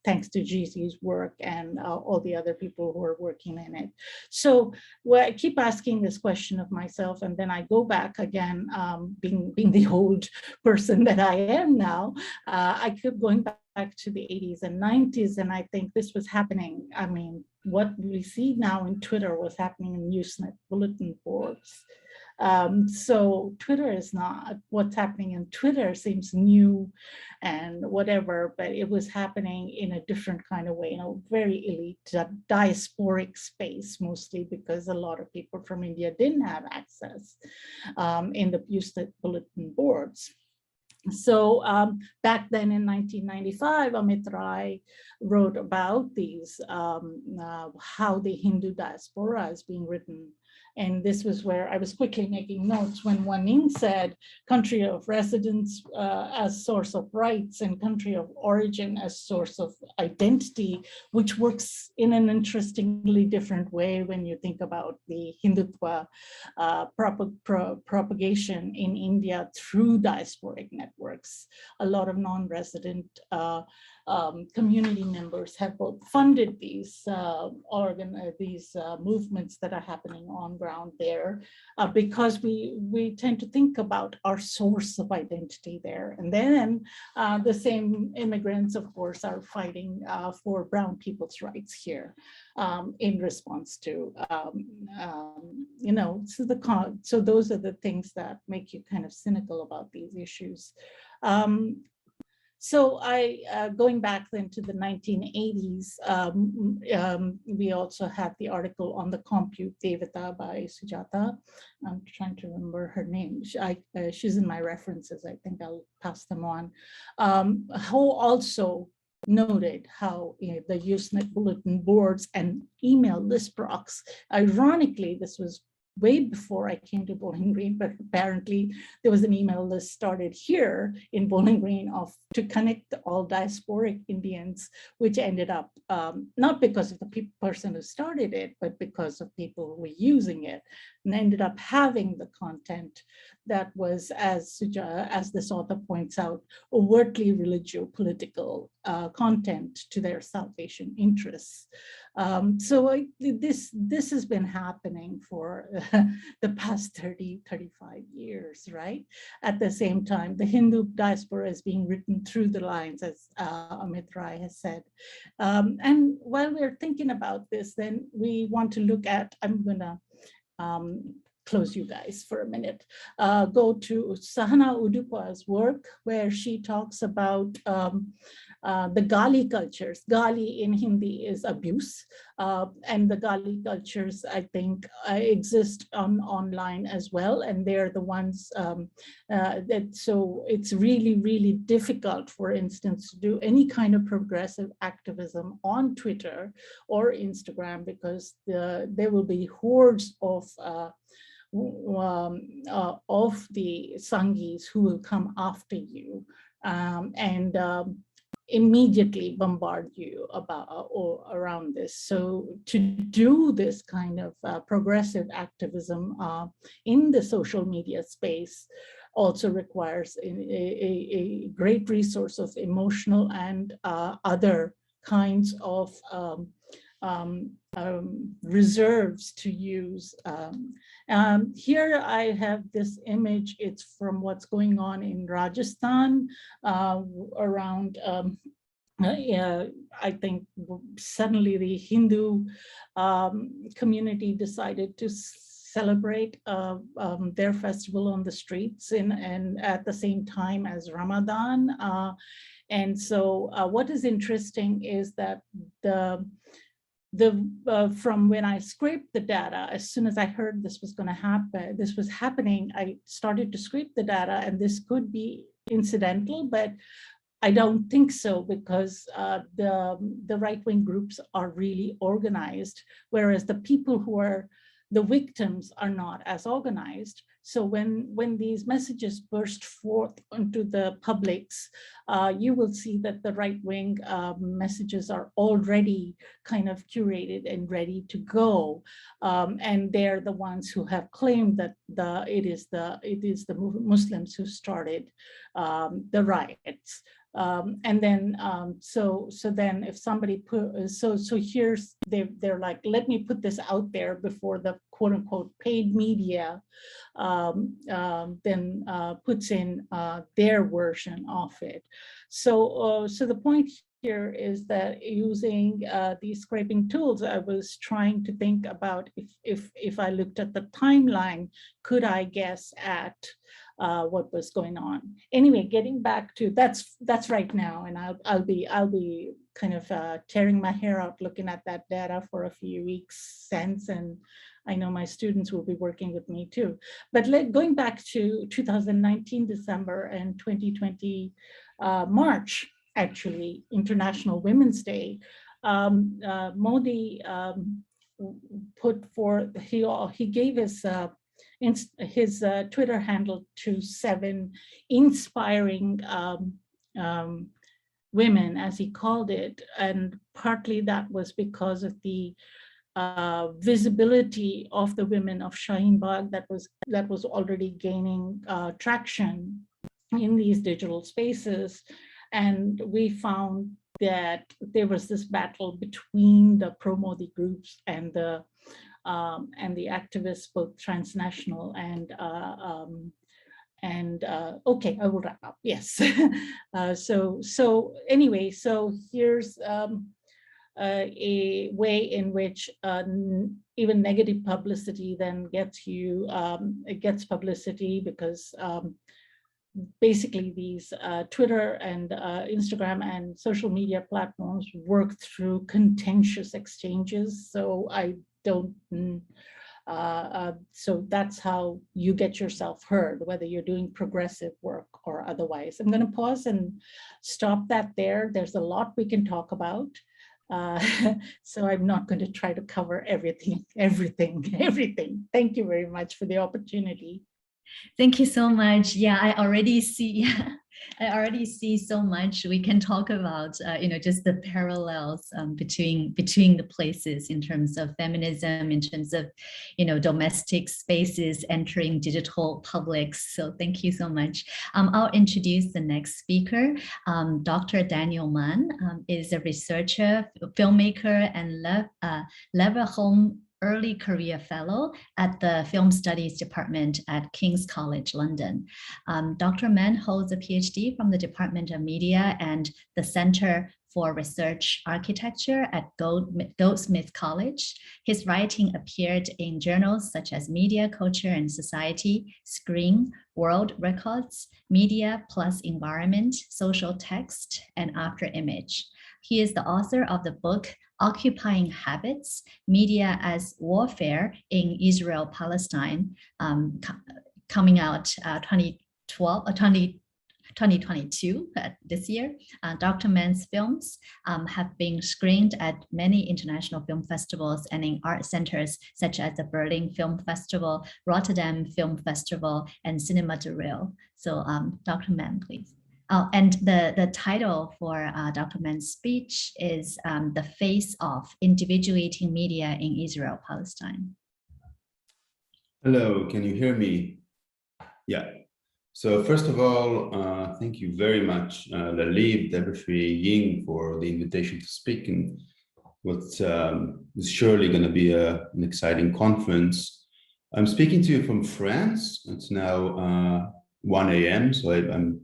thanks to Gigi's work and all the other people who are working in it. So I keep asking this question of myself, and then I go back again, being the old person that I am now. I keep going back to the 80s and 90s, and I think this was happening. I mean, what we see now in Twitter was happening in Usenet bulletin boards. So Twitter is not, what's happening in Twitter seems new and whatever, but it was happening in a different kind of way, in a very elite diasporic space, mostly because a lot of people from India didn't have access in the Usenet bulletin boards. So back then in 1995, Amit Rai wrote about these, how the Hindu diaspora is being written. And this was where I was quickly making notes when Wanning said country of residence as source of rights and country of origin as source of identity, which works in an interestingly different way when you think about the Hindutva propagation in India through diasporic networks. A lot of non-resident community members have both funded these movements that are happening on ground there, because we tend to think about our source of identity there. And then the same immigrants, of course, are fighting for brown people's rights here in response to, you know, so those are the things that make you kind of cynical about these issues. So going back then to the 1980s, we also have the article on the Compute Devata by Sujata. I'm trying to remember her name. She's in my references. I think I'll pass them on. Who also noted how the Usenet bulletin boards and email list procs, ironically, this was way before I came to Bowling Green, but apparently there was an email list started here in Bowling Green to connect all diasporic Indians, which ended up, not because of the person who started it, but because of people who were using it, and ended up having the content that was, as this author points out, overtly religio-political content to their South Asian interests. So this has been happening for the past 30, 35 years, right? At the same time, the Hindu diaspora is being written through the lines, as Amit Rai has said. And while we're thinking about this, then we want to look at, I'm gonna close you guys for a minute, go to Sahana Udupa's work, where she talks about the Gali cultures. Gali in Hindi is abuse, and the Gali cultures, I think, exist online as well, and they're the ones so it's really, really difficult, for instance, to do any kind of progressive activism on Twitter or Instagram, because there will be hordes of the Sangis who will come after you and immediately bombard you about or around this. So to do this kind of progressive activism in the social media space also requires a great resource of emotional and other kinds of reserves to use. Here I have this image. It's from what's going on in Rajasthan around, I think suddenly the Hindu community decided to celebrate their festival on the streets and at the same time as Ramadan. And so what is interesting is that from when I scraped the data, as soon as I heard this was going to happen, this was happening, I started to scrape the data, and this could be incidental, but I don't think so, because the right-wing groups are really organized, whereas the people who are the victims are not as organized. So when these messages burst forth into the publics, you will see that the right-wing messages are already kind of curated and ready to go, and they're the ones who have claimed that it is the Muslims who started the riots. And then so then if somebody so here's they're like, let me put this out there before the quote unquote paid media then puts in their version of it. So so the point here is that using these scraping tools, I was trying to think about if I looked at the timeline, could I guess at what was going on? Anyway, getting back to that's right now, and I'll be kind of tearing my hair out looking at that data for a few weeks since, and I know my students will be working with me too. But going back to 2019 December and 2020 March, actually International Women's Day, Modi put forth, he gave his Twitter handle to 7 inspiring women, as he called it, and partly that was because of the visibility of the women of Shaheen Bagh that was already gaining traction in these digital spaces. And we found that there was this battle between the pro-Modi groups and the activists, both transnational and okay, I will wrap up. Yes. So anyway, so here's a way in which even negative publicity then gets it gets publicity, because basically these Twitter and Instagram and social media platforms work through contentious exchanges. So I don't, so that's how you get yourself heard, whether you're doing progressive work or otherwise. I'm going to pause and stop that there. There's a lot we can talk about. So I'm not going to try to cover everything. Thank you very much for the opportunity. Thank you so much. Yeah, I already see so much we can talk about, just the parallels between the places in terms of feminism, in terms of, domestic spaces entering digital publics. So thank you so much. I'll introduce the next speaker. Dr. Daniel Mann is a researcher, filmmaker, and Leverhulme Early Career Fellow at the Film Studies Department at King's College London. Dr. Mann holds a PhD from the Department of Media and the Center for Research Architecture at Goldsmith College. His writing appeared in journals such as Media, Culture and Society, Screen, World Records, Media plus Environment, Social Text, and After Image. He is the author of the book Occupying Habits, Media as Warfare in Israel-Palestine, coming out 2022 this year. Dr. Mann's films have been screened at many international film festivals and in art centers such as the Berlin Film Festival, Rotterdam Film Festival, and Cinema de Real. So Dr. Mann, please. Oh, and the title for Dr. Mann's speech is The Face of Individuating Media in Israel-Palestine. Hello, can you hear me? Yeah. So first of all, thank you very much, Laliv, Debashree, Ying, for the invitation to speak in what is surely going to be an exciting conference. I'm speaking to you from France. It's now 1 a.m., so I'm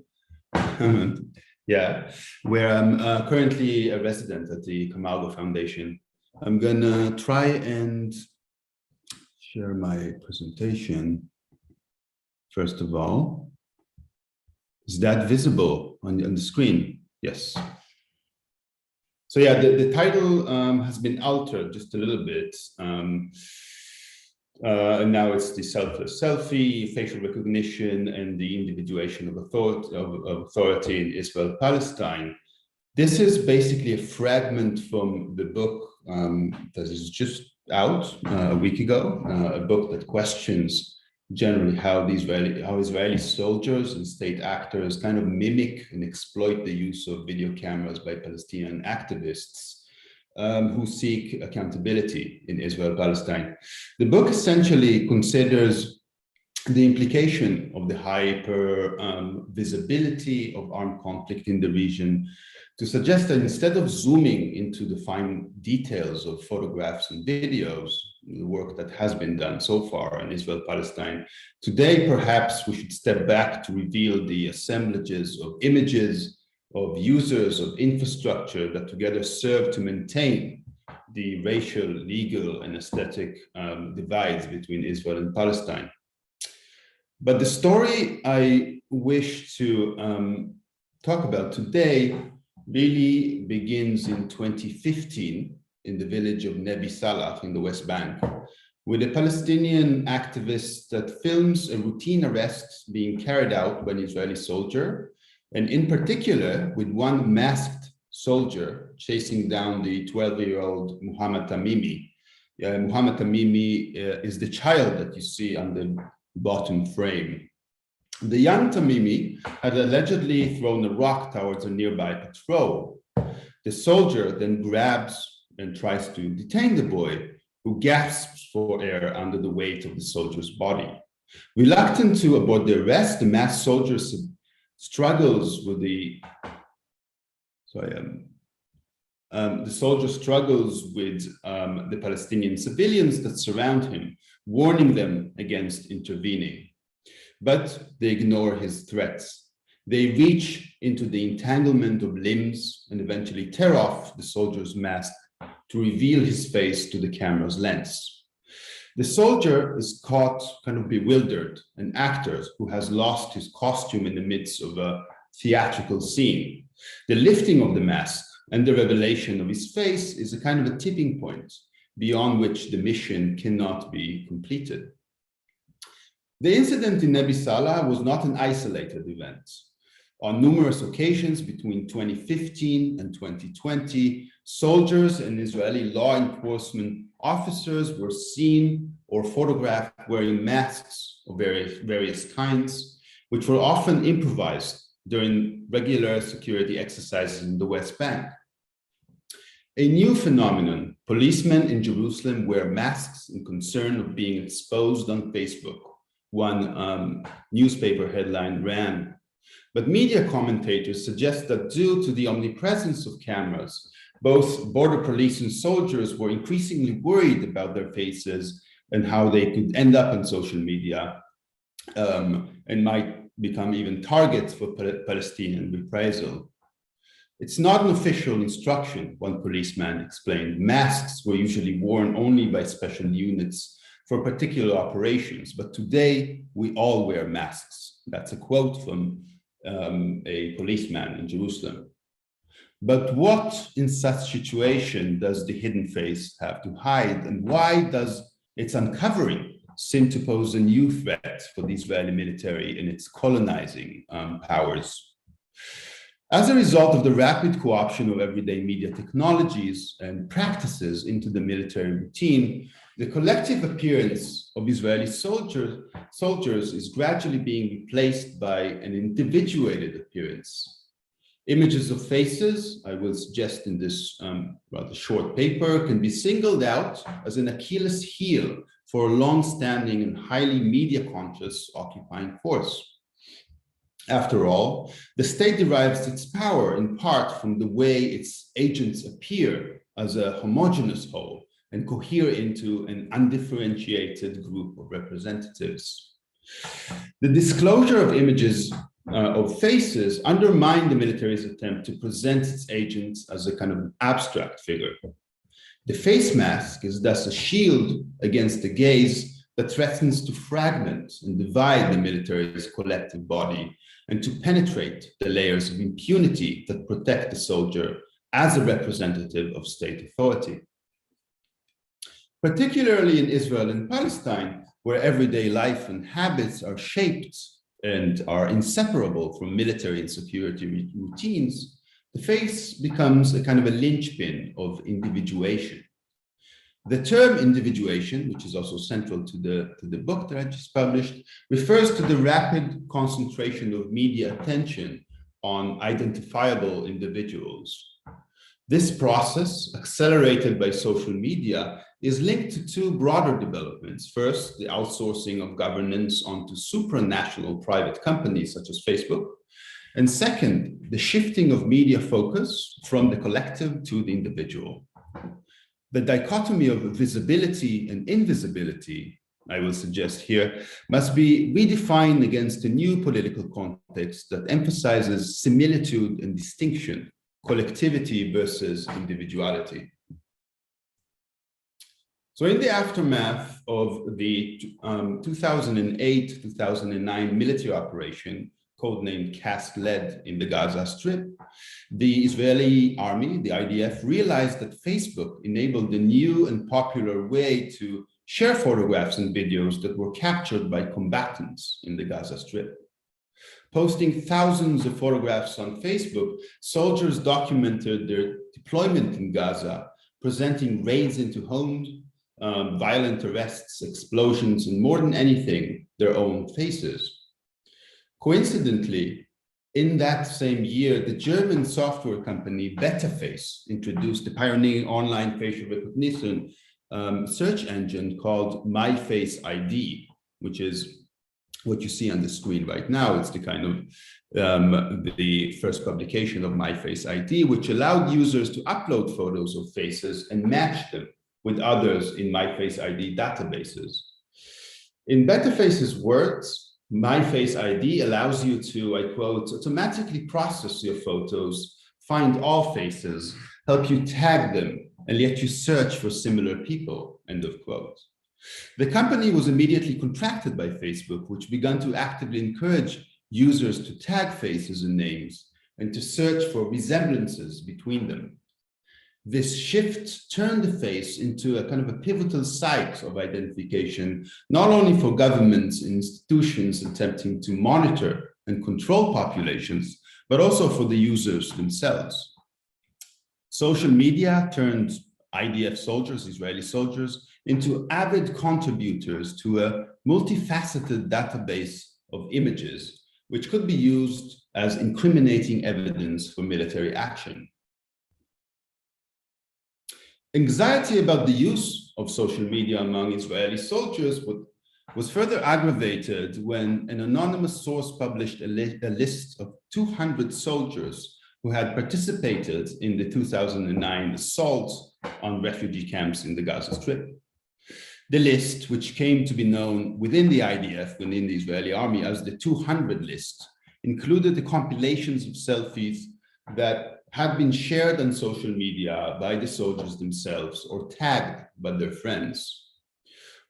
yeah, where I'm currently a resident at the Camargo Foundation. I'm gonna try and share my presentation. First of all, is that visible on the screen? Yes. So yeah, the title has been altered just a little bit. And now it's the selfless selfie, facial recognition, and the individuation of authority in Israel-Palestine. This is basically a fragment from the book that is just out a week ago, a book that questions generally how Israeli soldiers and state actors kind of mimic and exploit the use of video cameras by Palestinian activists who seek accountability in Israel-Palestine. The book essentially considers the implication of the hyper visibility of armed conflict in the region to suggest that instead of zooming into the fine details of photographs and videos, the work that has been done so far in Israel-Palestine, today perhaps we should step back to reveal the assemblages of images, of users, of infrastructure that together serve to maintain the racial, legal, and aesthetic divides between Israel and Palestine. But the story I wish to talk about today really begins in 2015 in the village of Nebi Salah in the West Bank, with a Palestinian activist that films a routine arrest being carried out by an Israeli soldier, and in particular with one masked soldier chasing down the 12-year-old Muhammad Tamimi. Muhammad Tamimi is the child that you see on the bottom frame. The young Tamimi had allegedly thrown a rock towards a nearby patrol. The soldier then grabs and tries to detain the boy, who gasps for air under the weight of the soldier's body. Reluctant to abort the arrest, the masked soldier struggles with the Palestinian civilians that surround him, warning them against intervening. But they ignore his threats. They reach into the entanglement of limbs and eventually tear off the soldier's mask to reveal his face to the camera's lens. The soldier is caught kind of bewildered, an actor who has lost his costume in the midst of a theatrical scene. The lifting of the mask and the revelation of his face is a kind of a tipping point beyond which the mission cannot be completed. The incident in Nebi Salah was not an isolated event. On numerous occasions between 2015 and 2020, soldiers and Israeli law enforcement officers were seen or photographed wearing masks of various kinds, which were often improvised during regular security exercises in the West Bank. A new phenomenon: policemen in Jerusalem wear masks in concern of being exposed on Facebook, one newspaper headline ran. But media commentators suggest that due to the omnipresence of cameras, both border police and soldiers were increasingly worried about their faces and how they could end up on social media and might become even targets for Palestinian reprisal. It's not an official instruction, one policeman explained. Masks were usually worn only by special units for particular operations, but today we all wear masks. That's a quote from a policeman in Jerusalem. But what in such situation does the hidden face have to hide, and why does its uncovering seem to pose a new threat for the Israeli military and its colonizing powers? As a result of the rapid co-option of everyday media technologies and practices into the military routine, the collective appearance of Israeli soldiers is gradually being replaced by an individuated appearance. Images of faces, I will suggest in this rather short paper, can be singled out as an Achilles heel for a long-standing and highly media-conscious occupying force. After all, the state derives its power in part from the way its agents appear as a homogeneous whole and cohere into an undifferentiated group of representatives. The disclosure of images of faces undermine the military's attempt to present its agents as a kind of abstract figure. The face mask is thus a shield against the gaze that threatens to fragment and divide the military's collective body and to penetrate the layers of impunity that protect the soldier as a representative of state authority. Particularly in Israel and Palestine, where everyday life and habits are shaped and are inseparable from military and security routines, the face becomes a kind of a linchpin of individuation. The term individuation, which is also central to the book that I just published, refers to the rapid concentration of media attention on identifiable individuals. This process, accelerated by social media, is linked to two broader developments. First, the outsourcing of governance onto supranational private companies such as Facebook. And second, the shifting of media focus from the collective to the individual. The dichotomy of visibility and invisibility, I will suggest here, must be redefined against a new political context that emphasizes similitude and distinction, collectivity versus individuality. So in the aftermath of the 2008-2009 military operation, codenamed Cast-Lead in the Gaza Strip, the Israeli army, the IDF, realized that Facebook enabled a new and popular way to share photographs and videos that were captured by combatants in the Gaza Strip. Posting thousands of photographs on Facebook, soldiers documented their deployment in Gaza, presenting raids into homes, violent arrests, explosions, and more than anything, their own faces. Coincidentally, in that same year, the German software company Betaface introduced a pioneering online facial recognition search engine called MyFaceID, which is what you see on the screen right now. It's the kind of the first publication of MyFaceID, which allowed users to upload photos of faces and match them with others in MyFaceID databases. In Betaface's words, MyFaceID allows you to, I quote, automatically process your photos, find all faces, help you tag them, and let you search for similar people, end of quote. The company was immediately contracted by Facebook, which began to actively encourage users to tag faces and names and to search for resemblances between them. This shift turned the face into a kind of a pivotal site of identification, not only for governments and institutions attempting to monitor and control populations, but also for the users themselves. Social media turned IDF soldiers, Israeli soldiers, into avid contributors to a multifaceted database of images, which could be used as incriminating evidence for military action. Anxiety about the use of social media among Israeli soldiers was further aggravated when an anonymous source published a list of 200 soldiers who had participated in the 2009 assault on refugee camps in the Gaza Strip. The list, which came to be known within the IDF, within the Israeli army, as the 200 list, included the compilations of selfies that had been shared on social media by the soldiers themselves or tagged by their friends.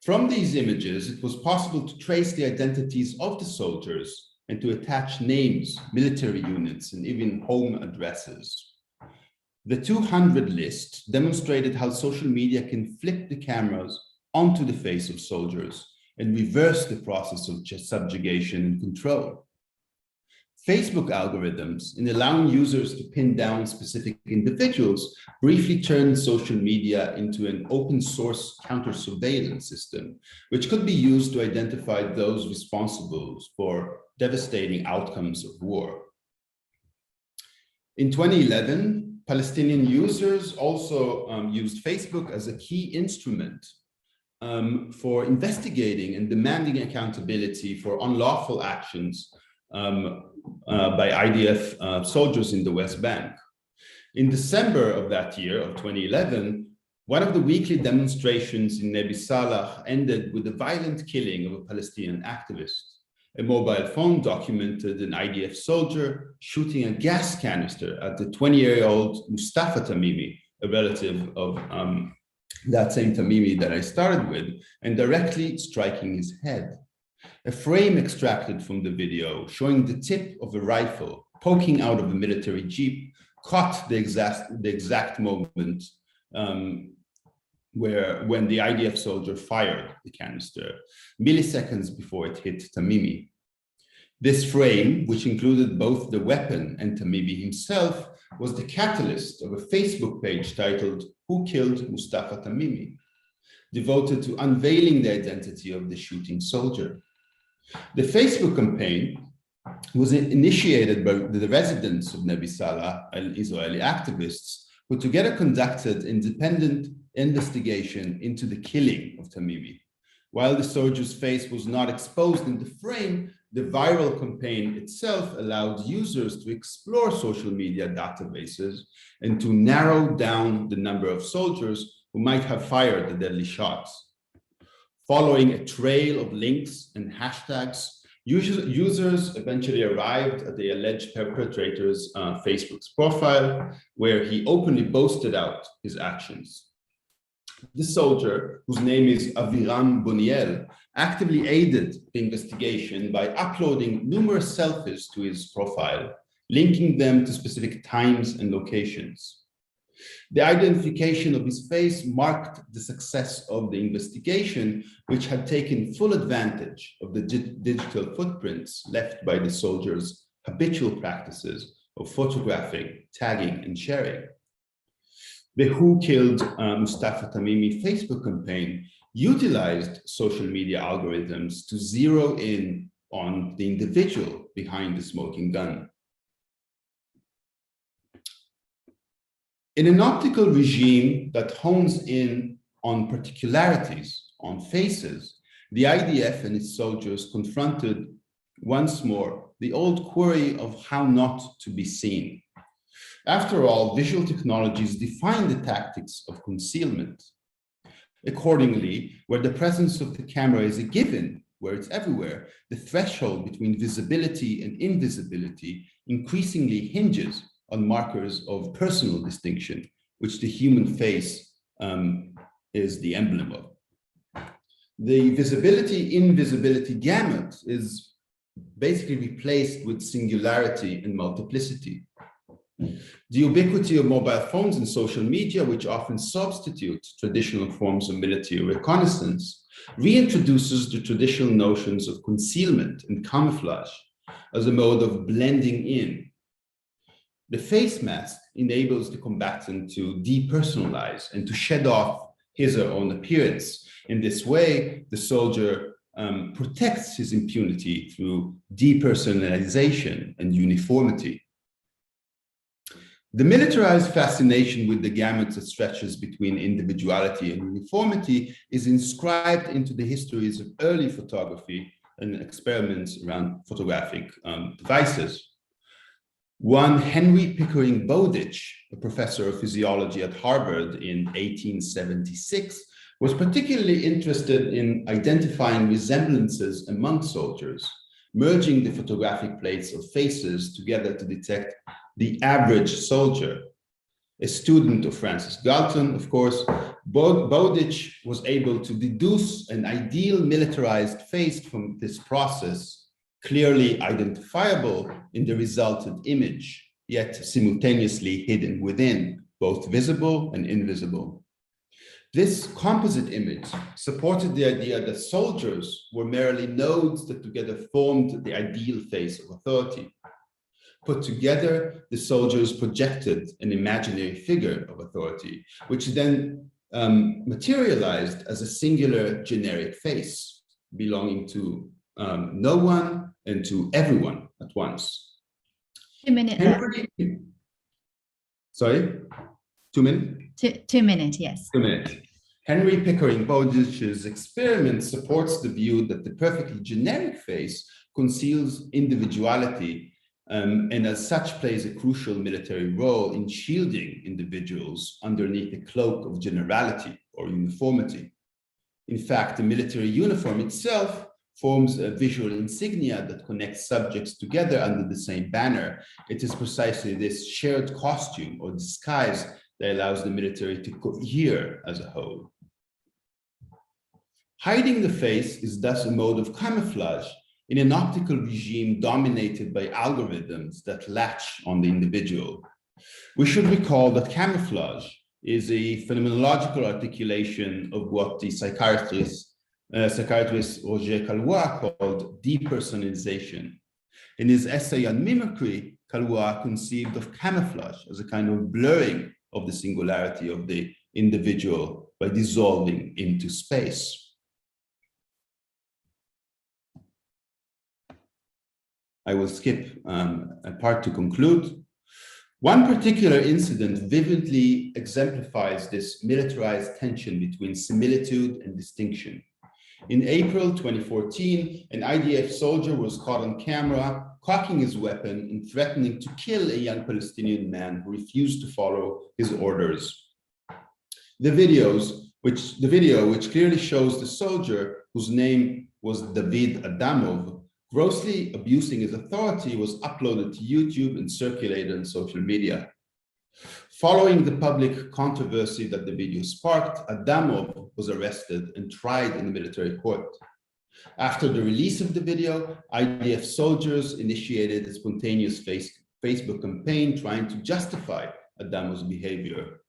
From these images, it was possible to trace the identities of the soldiers and to attach names, military units, and even home addresses. The 200 list demonstrated how social media can flip the cameras onto the face of soldiers and reverse the process of subjugation and control. Facebook algorithms, in allowing users to pin down specific individuals, briefly turned social media into an open source counter-surveillance system, which could be used to identify those responsible for devastating outcomes of war. In 2011, Palestinian users also used Facebook as a key instrument for investigating and demanding accountability for unlawful actions by IDF soldiers in the West Bank. In December of that year, of 2011, one of the weekly demonstrations in Nebi Salah ended with the violent killing of a Palestinian activist. A mobile phone documented an IDF soldier shooting a gas canister at the 20-year-old Mustafa Tamimi, a relative of that same Tamimi that I started with, and directly striking his head. A frame extracted from the video showing the tip of a rifle poking out of a military jeep caught the exact moment when the IDF soldier fired the canister, milliseconds before it hit Tamimi. This frame, which included both the weapon and Tamimi himself, was the catalyst of a Facebook page titled "Who Killed Mustafa Tamimi?" devoted to unveiling the identity of the shooting soldier. The Facebook campaign was initiated by the residents of Nebi Salah and Israeli activists who together conducted independent investigation into the killing of Tamimi. While the soldier's face was not exposed in the frame, the viral campaign itself allowed users to explore social media databases and to narrow down the number of soldiers who might have fired the deadly shots. Following a trail of links and hashtags, users eventually arrived at the alleged perpetrator's Facebook's profile, where he openly boasted out his actions. The soldier, whose name is Aviram Boniel, actively aided the investigation by uploading numerous selfies to his profile, linking them to specific times and locations. The identification of his face marked the success of the investigation, which had taken full advantage of the digital footprints left by the soldier's habitual practices of photographing, tagging, and sharing. The Who Killed Mustafa Tamimi Facebook campaign utilized social media algorithms to zero in on the individual behind the smoking gun. In an optical regime that hones in on particularities, on faces, the IDF and its soldiers confronted once more the old query of how not to be seen. After all, visual technologies define the tactics of concealment. Accordingly, where the presence of the camera is a given, where it's everywhere, the threshold between visibility and invisibility increasingly hinges on markers of personal distinction, which the human face is the emblem of. The visibility-invisibility gamut is basically replaced with singularity and multiplicity. The ubiquity of mobile phones and social media, which often substitute traditional forms of military reconnaissance, reintroduces the traditional notions of concealment and camouflage as a mode of blending in. The face mask enables the combatant to depersonalize and to shed off his or her own appearance. In this way, the soldier protects his impunity through depersonalization and uniformity. The militarized fascination with the gamut that stretches between individuality and uniformity is inscribed into the histories of early photography and experiments around photographic devices. One Henry Pickering Bowditch, a professor of physiology at Harvard in 1876, was particularly interested in identifying resemblances among soldiers, merging the photographic plates of faces together to detect the average soldier. A student of Francis Galton, of course, Bowditch was able to deduce an ideal militarized face from this process, clearly identifiable in the resultant image, yet simultaneously hidden within, both visible and invisible. This composite image supported the idea that soldiers were merely nodes that together formed the ideal face of authority. Put together, the soldiers projected an imaginary figure of authority, which then materialized as a singular generic face, belonging to no one and to everyone at once. 2 minutes left. Sorry, 2 minutes? 2 minutes, yes. 2 minutes. Henry Pickering Bowditch's experiment supports the view that the perfectly generic face conceals individuality and as such plays a crucial military role in shielding individuals underneath a cloak of generality or uniformity. In fact, the military uniform itself forms a visual insignia that connects subjects together under the same banner. It is precisely this shared costume or disguise that allows the military to cohere as a whole. Hiding the face is thus a mode of camouflage in an optical regime dominated by algorithms that latch on the individual. We should recall that camouflage is a phenomenological articulation of what the psychiatrist Roger Caillois called depersonalization. In his essay on mimicry, Caillois conceived of camouflage as a kind of blurring of the singularity of the individual by dissolving into space. I will skip a part to conclude. One particular incident vividly exemplifies this militarized tension between similitude and distinction. In April 2014, an IDF soldier was caught on camera cocking his weapon and threatening to kill a young Palestinian man who refused to follow his orders. The video, which clearly shows the soldier, whose name was David Adamov, grossly abusing his authority, was uploaded to YouTube and circulated on social media. Following the public controversy that the video sparked, Adamov was arrested and tried in the military court. After the release of the video, IDF soldiers initiated a spontaneous Facebook campaign trying to justify Adamov's behavior.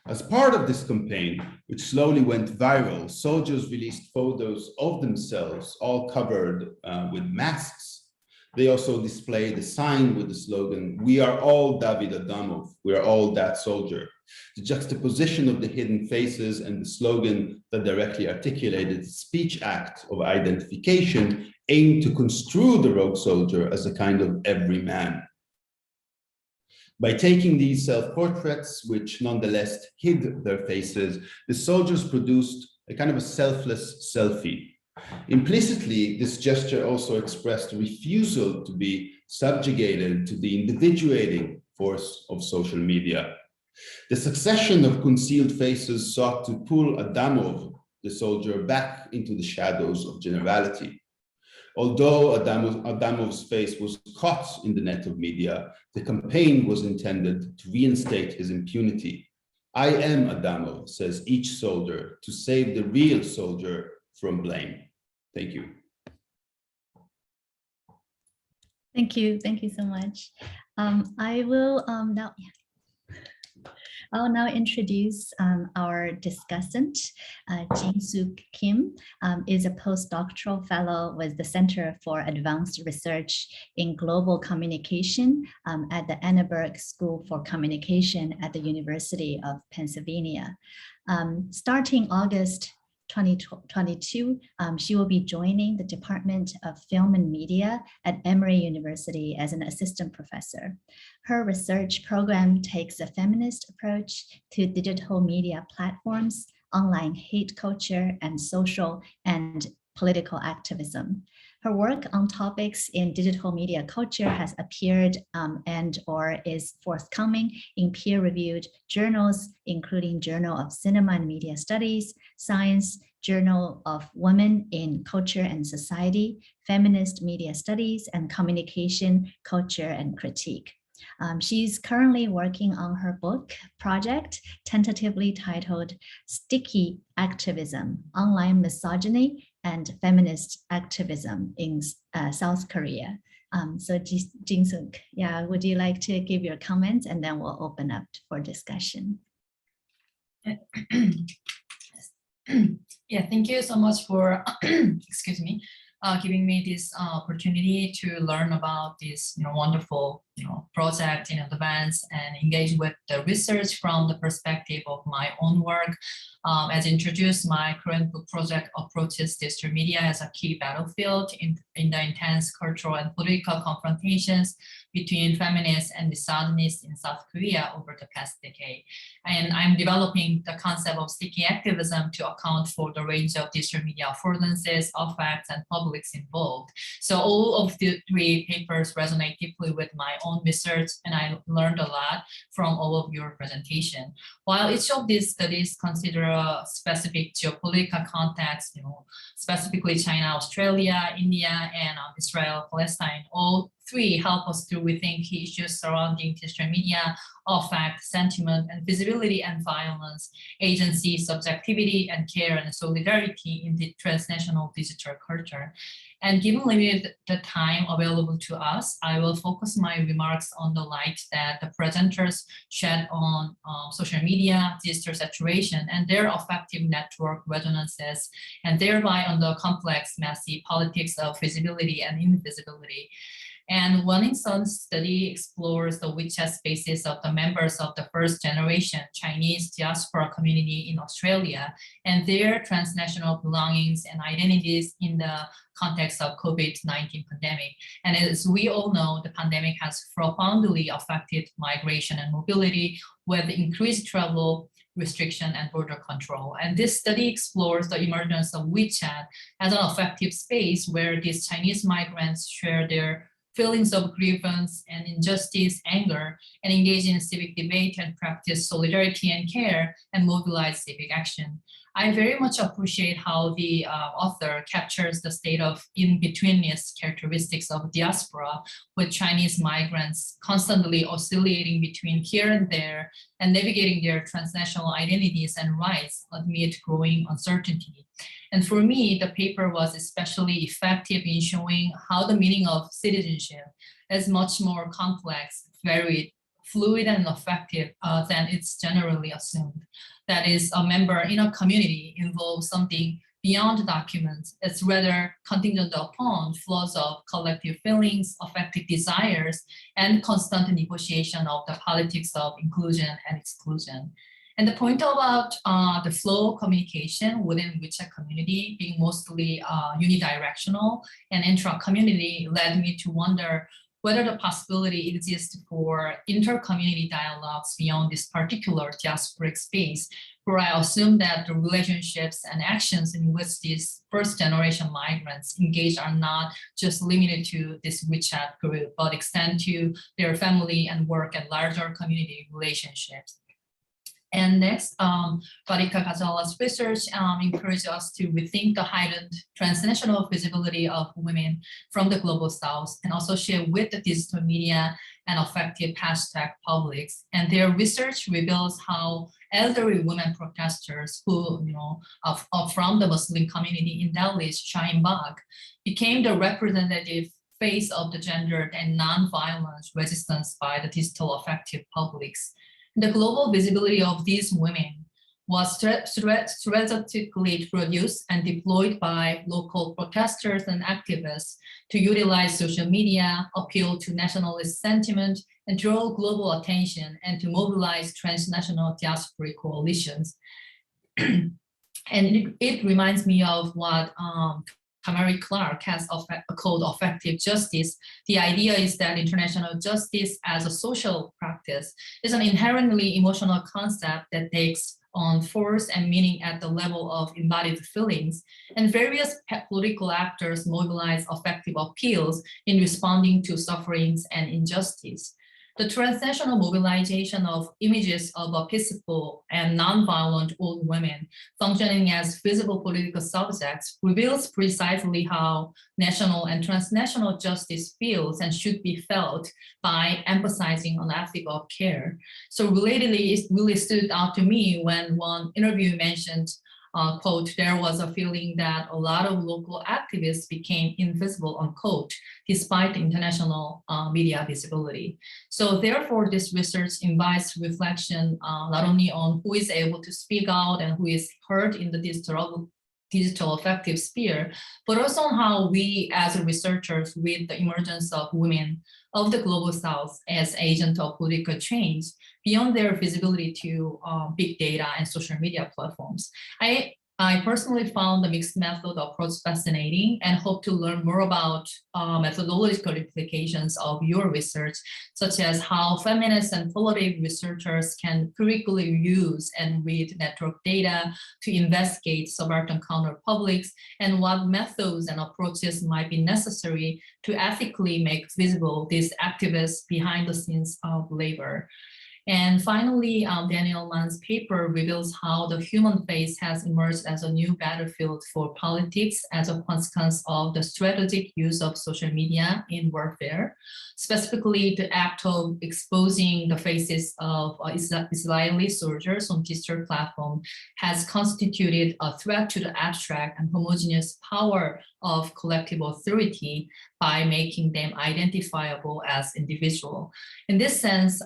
As part of this campaign, which slowly went viral, soldiers released photos of themselves, all covered with masks. They also displayed a sign with the slogan, "We are all David Adamov, we are all that soldier." The juxtaposition of the hidden faces and the slogan that directly articulated the speech act of identification aimed to construe the rogue soldier as a kind of everyman. By taking these self-portraits, which nonetheless hid their faces, the soldiers produced a kind of a selfless selfie. Implicitly, this gesture also expressed refusal to be subjugated to the individuating force of social media. The succession of concealed faces sought to pull Adamov, the soldier, back into the shadows of generality. Although Adamov's face was caught in the net of media, the campaign was intended to reinstate his impunity. "I am Adamov," says each soldier, to save the real soldier from blame. Thank you. Thank you so much. I will I'll now introduce our discussant. Jinsook Kim is a postdoctoral fellow with the Center for Advanced Research in Global Communication at the Annenberg School for Communication at the University of Pennsylvania. Starting August 2022, she will be joining the Department of Film and Media at Emory University as an assistant professor. Her research program takes a feminist approach to digital media platforms, online hate culture, and social and political activism. Her work on topics in digital media culture has appeared and or is forthcoming in peer-reviewed journals, including Journal of Cinema and Media Studies, Science, Journal of Women in Culture and Society, Feminist Media Studies, and Communication, Culture, and Critique. She's currently working on her book project, tentatively titled Sticky Activism, Online Misogyny and Feminist Activism in South Korea. So Jinsook, yeah, would you like to give your comments and then we'll open up for discussion. Yeah, thank you so much for, excuse me, giving me this opportunity to learn about this wonderful project in advance and engage with the research from the perspective of my own work. As introduced, my current book project approaches digital media as a key battlefield in the intense cultural and political confrontations between feminists and misogynists in South Korea over the past decade. And I'm developing the concept of sticky activism to account for the range of digital media affordances, effects, and publics involved. So all of the three papers resonate deeply with my own research, and I learned a lot from all of your presentation. While each of these studies consider a specific geopolitical context, specifically China, Australia, India, and Israel-Palestine, all three help us to rethink issues surrounding digital media, affect, sentiment, and visibility and violence, agency, subjectivity, and care and solidarity in the transnational digital culture. And given limited the time available to us, I will focus my remarks on the light that the presenters shed on social media, digital saturation, and their effective network resonances, and thereby on the complex, messy politics of visibility and invisibility. And Waning Sun's study explores the WeChat spaces of the members of the first generation Chinese diaspora community in Australia and their transnational belongings and identities in the context of COVID-19 pandemic. And as we all know, the pandemic has profoundly affected migration and mobility with increased travel restriction and border control. And this study explores the emergence of WeChat as an effective space where these Chinese migrants share their feelings of grievance and injustice, anger, and engage in civic debate and practice solidarity and care and mobilize civic action. I very much appreciate how the author captures the state of in-betweenness characteristics of diaspora, with Chinese migrants constantly oscillating between here and there and navigating their transnational identities and rights amid growing uncertainty. And for me, the paper was especially effective in showing how the meaning of citizenship is much more complex, varied, fluid, and effective than it's generally assumed. That is, a member in a community involves something beyond documents. It's rather contingent upon flows of collective feelings, affective desires, and constant negotiation of the politics of inclusion and exclusion. And the point about the flow communication within WeChat community being mostly unidirectional and intra-community led me to wonder whether the possibility exists for inter-community dialogues beyond this particular diasporic space, where I assume that the relationships and actions in which these first-generation migrants engage are not just limited to this WeChat group, but extend to their family and work and larger community relationships. And next, Radhika Gajjala's research encourages us to rethink the heightened transnational visibility of women from the global south and associate with the digital media and effective hashtag publics. And their research reveals how elderly women protesters who, are from the Muslim community in Delhi's Shaheen Bagh became the representative face of the gendered and non-violent resistance by the digital effective publics. The global visibility of these women was strategically produced and deployed by local protesters and activists to utilize social media, appeal to nationalist sentiment, and draw global attention, and to mobilize transnational diasporic coalitions. And it reminds me of what Tamari Clark has called effective justice. The idea is that international justice as a social practice is an inherently emotional concept that takes on force and meaning at the level of embodied feelings, and various political actors mobilize effective appeals in responding to sufferings and injustice. The transnational mobilization of images of a peaceful and non-violent old women functioning as visible political subjects reveals precisely how national and transnational justice feels and should be felt by emphasizing on ethic of care. So relatedly, it really stood out to me when one interview mentioned, quote, there was a feeling that a lot of local activists became invisible, unquote, despite the international media visibility. So therefore, this research invites reflection not only on who is able to speak out and who is heard in the digital effective sphere, but also on how we as researchers read the emergence of women of the global south as agents of political change beyond their visibility to big data and social media platforms. I personally found the mixed method approach fascinating and hope to learn more about methodological implications of your research, such as how feminist and collaborative researchers can critically use and read network data to investigate subaltern counterpublics, and what methods and approaches might be necessary to ethically make visible these activists behind the scenes of labor. And finally, Daniel Mann's paper reveals how the human face has emerged as a new battlefield for politics as a consequence of the strategic use of social media in warfare. Specifically, the act of exposing the faces of Israeli soldiers on digital platform has constituted a threat to the abstract and homogeneous power of collective authority by making them identifiable as individual. In this sense,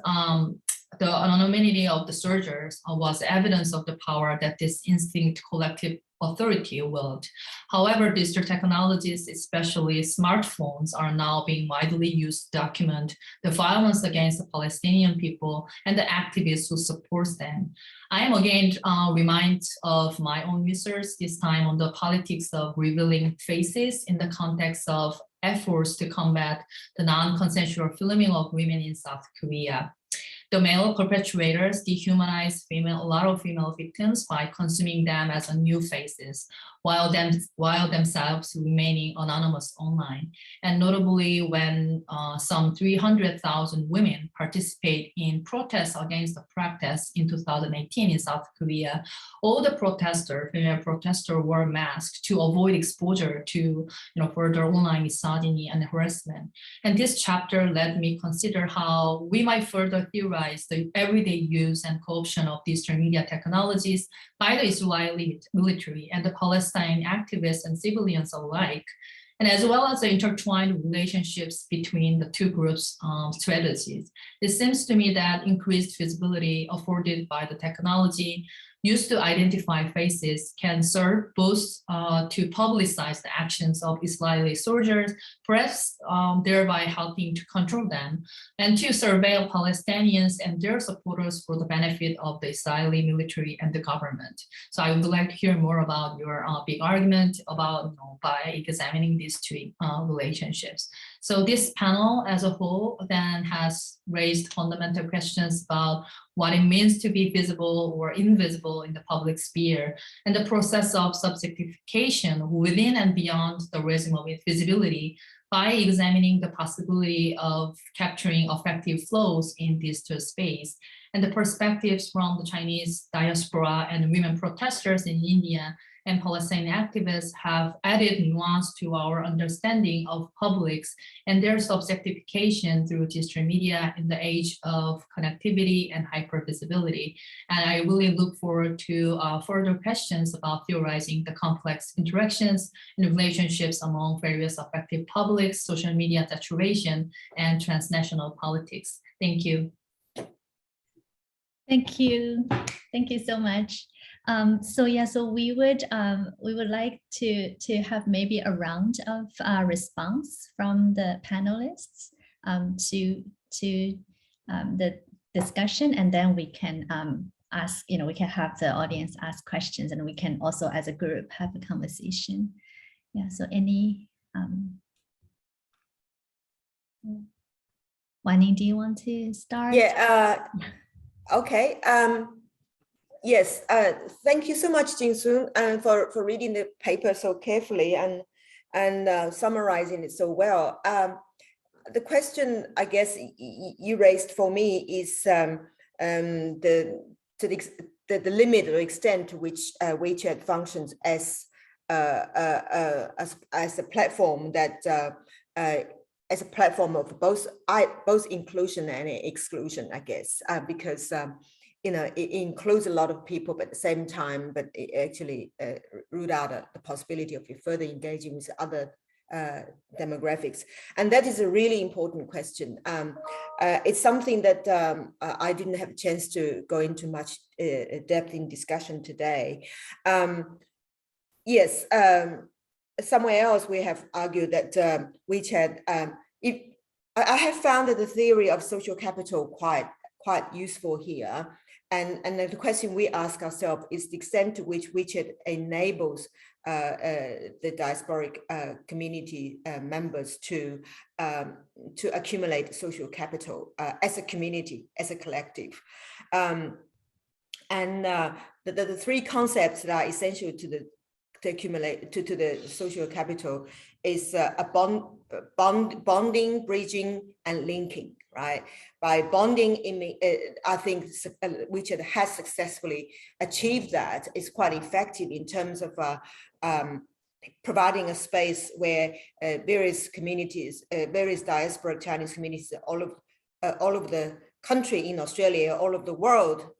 the anonymity of the soldiers was evidence of the power that this instinct collective authority world. However, digital technologies, especially smartphones, are now being widely used to document the violence against the Palestinian people and the activists who support them. I am again reminded of my own research, this time on the politics of revealing faces in the context of efforts to combat the non-consensual filming of women in South Korea. The male perpetrators dehumanize a lot of female victims by consuming them as new faces, while themselves remaining anonymous online. And notably, when some 300,000 women participate in protests against the practice in 2018 in South Korea, all the female protesters were masked to avoid exposure to further online misogyny and harassment. And this chapter led me consider how we might further theorize the everyday use and co-option of digital media technologies by the Israeli military and the Palestine activists and civilians alike, and as well as the intertwined relationships between the two groups' strategies. It seems to me that increased visibility afforded by the technology used to identify faces can serve both to publicize the actions of Israeli soldiers, perhaps thereby helping to control them, and to surveil Palestinians and their supporters for the benefit of the Israeli military and the government. So I would like to hear more about your big argument about by examining these two relationships. So this panel as a whole then has raised fundamental questions about what it means to be visible or invisible in the public sphere, and the process of subjectification within and beyond the regime of visibility by examining the possibility of capturing effective flows in digital space, and the perspectives from the Chinese diaspora and women protesters in India and Palestinian activists have added nuance to our understanding of publics and their subjectification through digital media in the age of connectivity and hypervisibility. And I really look forward to further questions about theorizing the complex interactions and relationships among various affected publics, social media saturation, and transnational politics. Thank you. Thank you. Thank you so much. So we would like to have maybe a round of response from the panelists to the discussion, and then we can ask, we can have the audience ask questions, and we can also as a group have a conversation. Yeah, so any Wanning, do you want to start? Yeah, okay. Yes, thank you so much, Jinsook, for reading the paper so carefully and summarizing it so well. The question, I guess, you raised for me is the limit or extent to which WeChat functions as a platform that as a platform of both inclusion and exclusion, I guess, because it includes a lot of people, but at the same time, but it actually root out the possibility of further engaging with other demographics. And that is a really important question. It's something that I didn't have a chance to go into much depth in discussion today. Yes, somewhere else we have argued that WeChat, I have found that the theory of social capital quite useful here. And the question we ask ourselves is the extent to which WeChat enables the diasporic community members to accumulate social capital as a community, as a collective. The three concepts that are essential to accumulate to the social capital is bonding, bridging, and linking. Right, by bonding, I think WeChat has successfully achieved that. It's quite effective in terms of providing a space where various communities, various diasporic Chinese communities, all of the country in Australia, all of the world,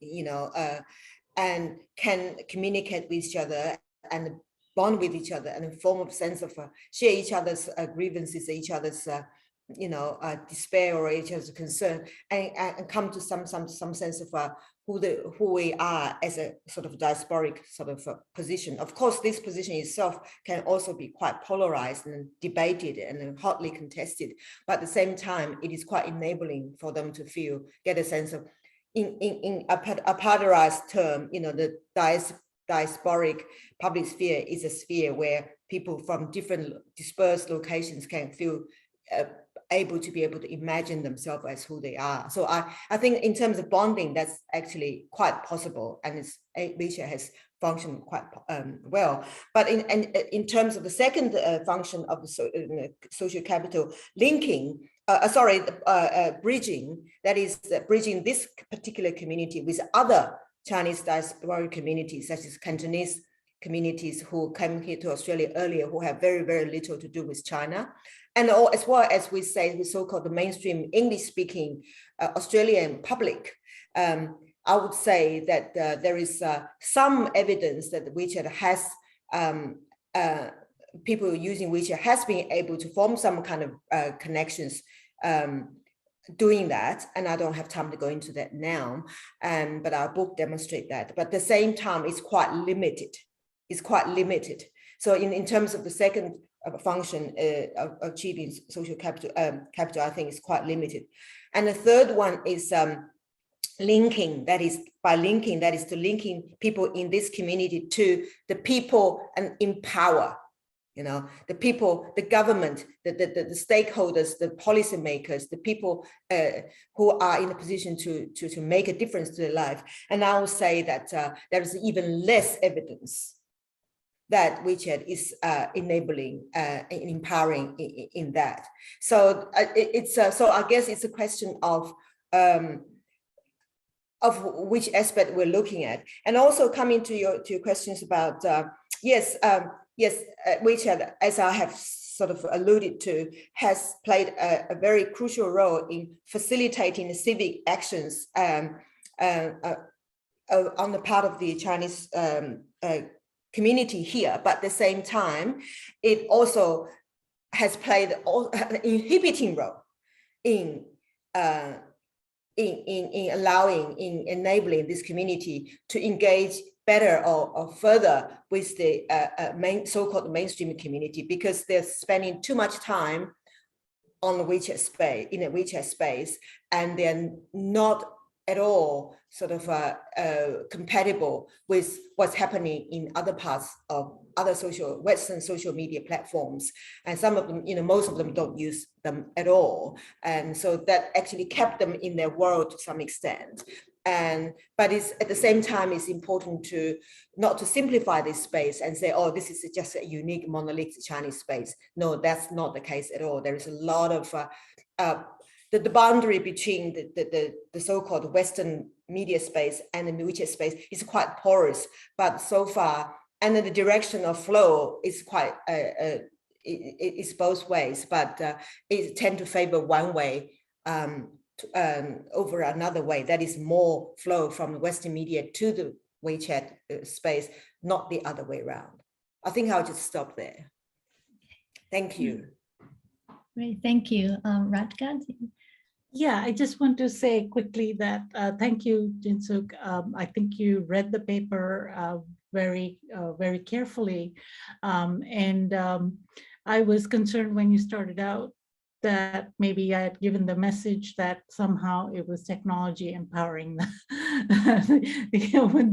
and can communicate with each other and bond with each other and form a sense of share each other's grievances, each other's despair or each other's concern, and come to some sense of who we are as a sort of diasporic sort of position. Of course, this position itself can also be quite polarized and debated and hotly contested, but at the same time, it is quite enabling for them to get a sense of, in a polarized term, the diasporic public sphere is a sphere where people from different dispersed locations can feel able to imagine themselves as who they are. So I think in terms of bonding, that's actually quite possible, and WeChat has functioned quite well. But in terms of the second function of the social capital, linking, bridging, that is bridging this particular community with other Chinese diasporic communities, such as Cantonese communities who came here to Australia earlier, who have very, very little to do with China. And as well as we say, the so-called the mainstream English-speaking Australian public, I would say that there is some evidence that WeChat has, people using WeChat has been able to form some kind of connections doing that. And I don't have time to go into that now, but our book demonstrates that. But at the same time, it's quite limited. It's quite limited. So in terms of the second function of achieving social capital, I think is quite limited. And the third one is linking. That is to linking people in this community to the people and empower. The people, the government, the stakeholders, the policymakers, the people who are in a position to make a difference to their life. And I will say that there is even less evidence that WeChat is enabling and empowering in that. So so I guess it's a question of which aspect we're looking at, and also coming to your questions about WeChat, as I have sort of alluded to, has played a very crucial role in facilitating civic actions on the part of the Chinese community here, but at the same time, it also has played an inhibiting role in enabling this community to engage better or further with the so-called mainstream community, because they're spending too much time on the WeChat space, in a WeChat space, and they're not at all sort of compatible with what's happening in other parts of other Western social media platforms. And some of them, most of them don't use them at all. And so that actually kept them in their world to some extent. But it's at the same time, it's important to not to simplify this space and say, oh, this is just a unique monolithic Chinese space. No, that's not the case at all. There is a lot of the boundary between the so-called Western media space and the WeChat space is quite porous, but so far, and then the direction of flow is quite, it's both ways, but it tend to favor one way over another way. That is more flow from the Western media to the WeChat space, not the other way around. I think I'll just stop there. Thank you. Great, thank you. Radhika? Yeah, I just want to say quickly that thank you, Jinsook. I think you read the paper very carefully. I was concerned when you started out that maybe I had given the message that somehow it was technology empowering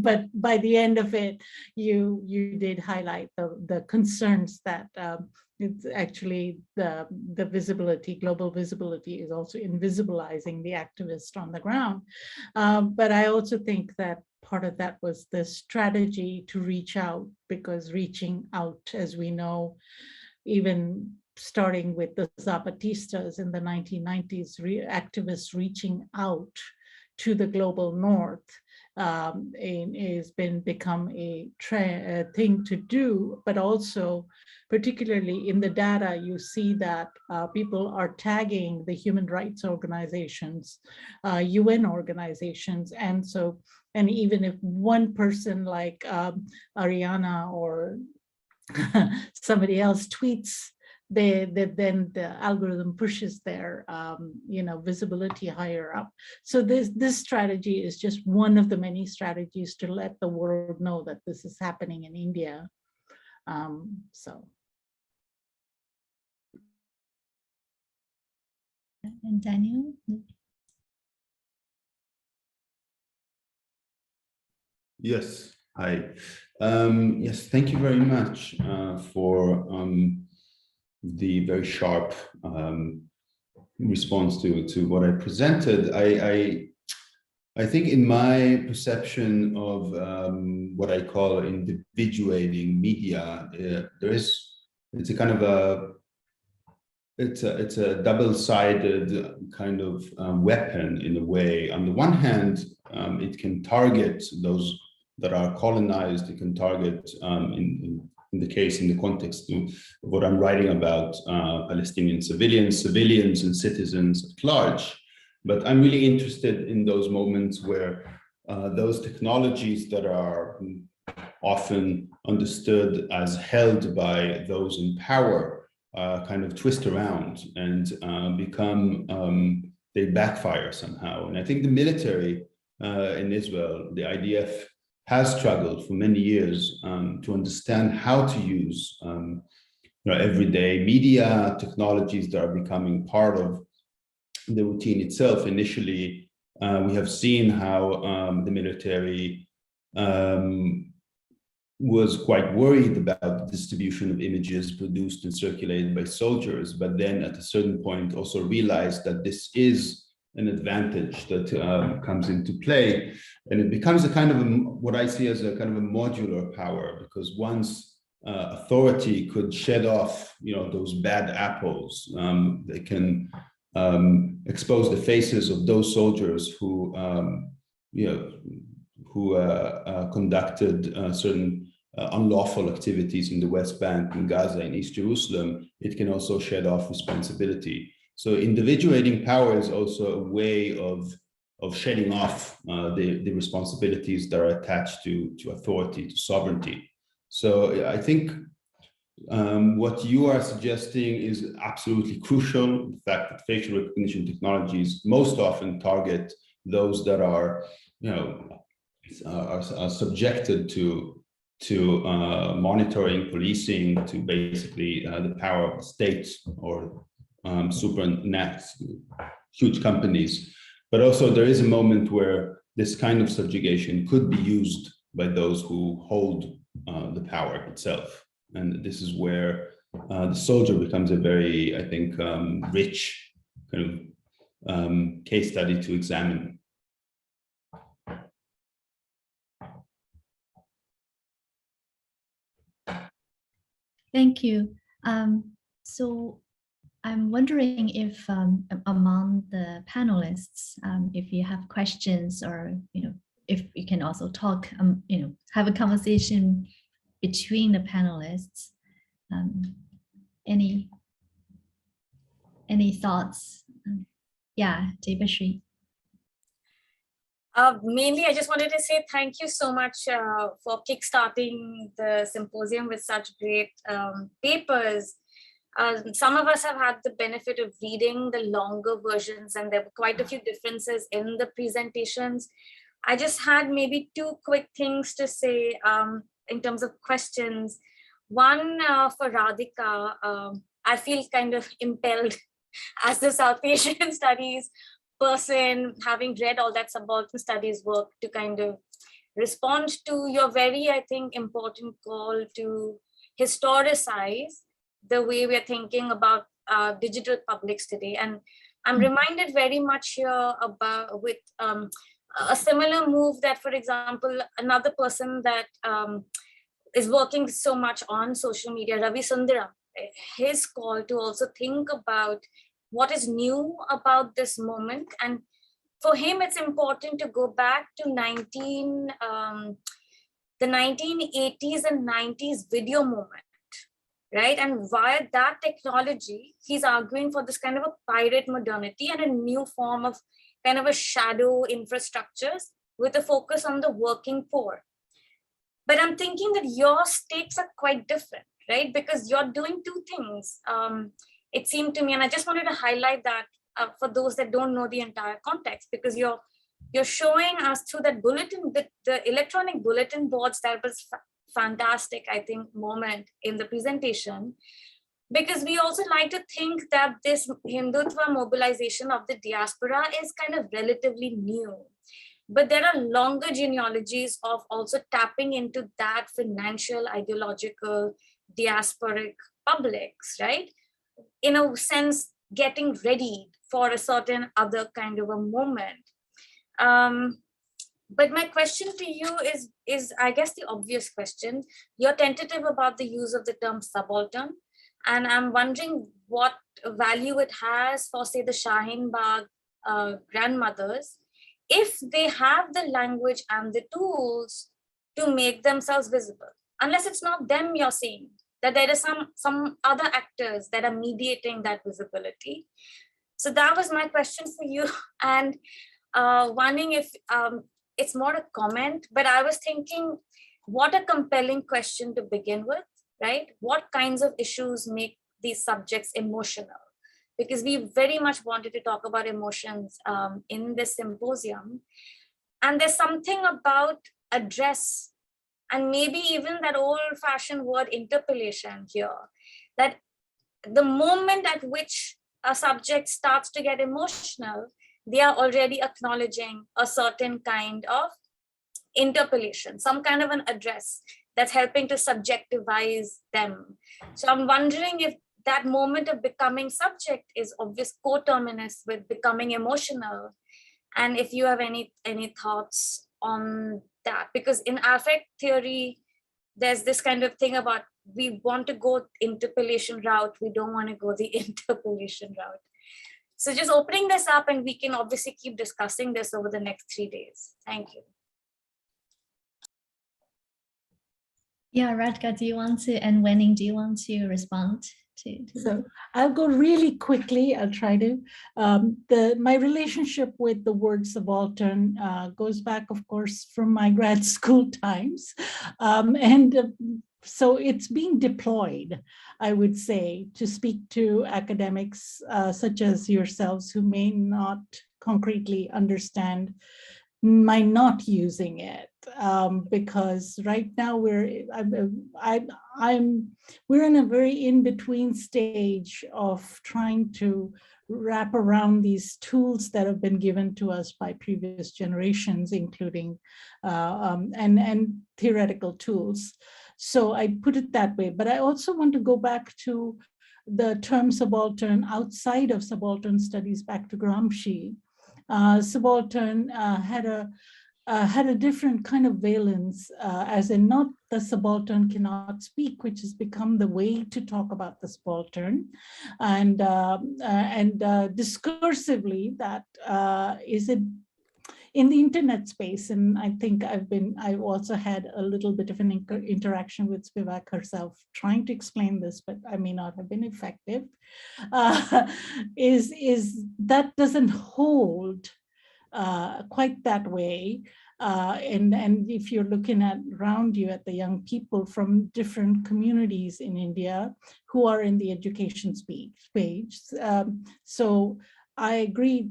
but by the end of it, you did highlight the concerns that it's actually the visibility, global visibility is also invisibilizing the activist on the ground. But I also think that part of that was the strategy to reach out, because reaching out, as we know, even starting with the Zapatistas in the 1990s, activists reaching out to the global north has become a thing to do, but also particularly in the data, you see that people are tagging the human rights organizations, UN organizations. And even if one person like Ariana or somebody else tweets then the algorithm pushes their visibility higher up. So this strategy is just one of the many strategies to let the world know that this is happening in India. And Daniel? Yes, hi. Yes, thank you very much for the very sharp response to what I presented. I think in my perception of what I call individuating media, it's a kind of it's a double-sided kind of weapon in a way. On the one hand, it can target those that are colonized. It can target, in the context of what I'm writing about, Palestinian civilians and citizens at large. But I'm really interested in those moments where those technologies that are often understood as held by those in power kind of twist around and they backfire somehow. And I think the military in Israel, the IDF, has struggled for many years to understand how to use everyday media technologies that are becoming part of the routine itself. Initially, we have seen how the military was quite worried about the distribution of images produced and circulated by soldiers, but then at a certain point also realized that this is an advantage that comes into play. And it becomes a kind of what I see as a kind of a modular power, because once authority could shed off, those bad apples, they can expose the faces of those soldiers who, conducted certain unlawful activities in the West Bank, in Gaza, in East Jerusalem. It can also shed off responsibility. So individuating power is also a way of shedding off the responsibilities that are attached to authority, to sovereignty. So I think what you are suggesting is absolutely crucial. The fact that facial recognition technologies most often target those that are, are subjected to monitoring, policing, to basically the power of the state or huge companies. But also there is a moment where this kind of subjugation could be used by those who hold the power itself. And this is where the soldier becomes a very, I think, rich kind of case study to examine. Thank you. So I'm wondering if among the panelists, if you have questions or, if you can also talk, have a conversation between the panelists. Any thoughts? Yeah, Debashree. Mainly, I just wanted to say thank you so much for kickstarting the symposium with such great papers. Some of us have had the benefit of reading the longer versions, and there were quite a few differences in the presentations. I just had maybe two quick things to say in terms of questions. One for Radhika, I feel kind of impelled as the South Asian studies person, having read all that subaltern studies work, to kind of respond to your very, I think, important call to historicize the way we're thinking about digital publics today. And I'm reminded very much here about with a similar move that, for example, another person that is working so much on social media, Ravi Sundaram, his call to also think about what is new about this moment. And for him, it's important to go back to the 1980s and 90s video moment, right? And via that technology, he's arguing for this kind of a pirate modernity and a new form of kind of a shadow infrastructures with a focus on the working poor. But I'm thinking that your stakes are quite different, right? Because you're doing two things. It seemed to me, and I just wanted to highlight that for those that don't know the entire context, because you're showing us through that bulletin, the electronic bulletin boards. That was fantastic, I think, moment in the presentation, because we also like to think that this Hindutva mobilization of the diaspora is kind of relatively new. But there are longer genealogies of also tapping into that financial, ideological, diasporic publics, right? In a sense, getting ready for a certain other kind of a moment. But my question to you is, I guess, the obvious question. You're tentative about the use of the term subaltern. And I'm wondering what value it has for, say, the Shaheen Bagh grandmothers, if they have the language and the tools to make themselves visible, unless it's not them you're seeing, that there is some other actors that are mediating that visibility. So that was my question for you. And Wanning, if it's more a comment, but I was thinking, what a compelling question to begin with, right? What kinds of issues make these subjects emotional? Because we very much wanted to talk about emotions in this symposium. And there's something about address, and maybe even that old-fashioned word interpellation here, that the moment at which a subject starts to get emotional, they are already acknowledging a certain kind of interpellation, some kind of an address that's helping to subjectivize them. So I'm wondering if that moment of becoming subject is obvious coterminous with becoming emotional, and if you have any thoughts on that. Because in affect theory, there's this kind of thing about we want to go interpellation route, we don't want to go the interpellation route. So just opening this up, and we can obviously keep discussing this over the next 3 days. Thank you. Yeah, Radhika, do you want to, and Wanning, do you want to respond to So I'll go really quickly. I'll try to. My relationship with the word subaltern goes back, of course, from my grad school times. So it's being deployed, I would say, to speak to academics such as yourselves who may not concretely understand my not using it, because right now we're in a very in-between stage of trying to wrap around these tools that have been given to us by previous generations, including and theoretical tools. So I put it that way, but I also want to go back to the term subaltern outside of subaltern studies, back to Gramsci. Subaltern had a different kind of valence, as in not the subaltern cannot speak, which has become the way to talk about the subaltern, and discursively that is it in the internet space. And I think I've also had a little bit of an interaction with Spivak herself trying to explain this, but I may not have been effective, is that doesn't hold quite that way. And if you're looking around you at the young people from different communities in India who are in the education space, so I agree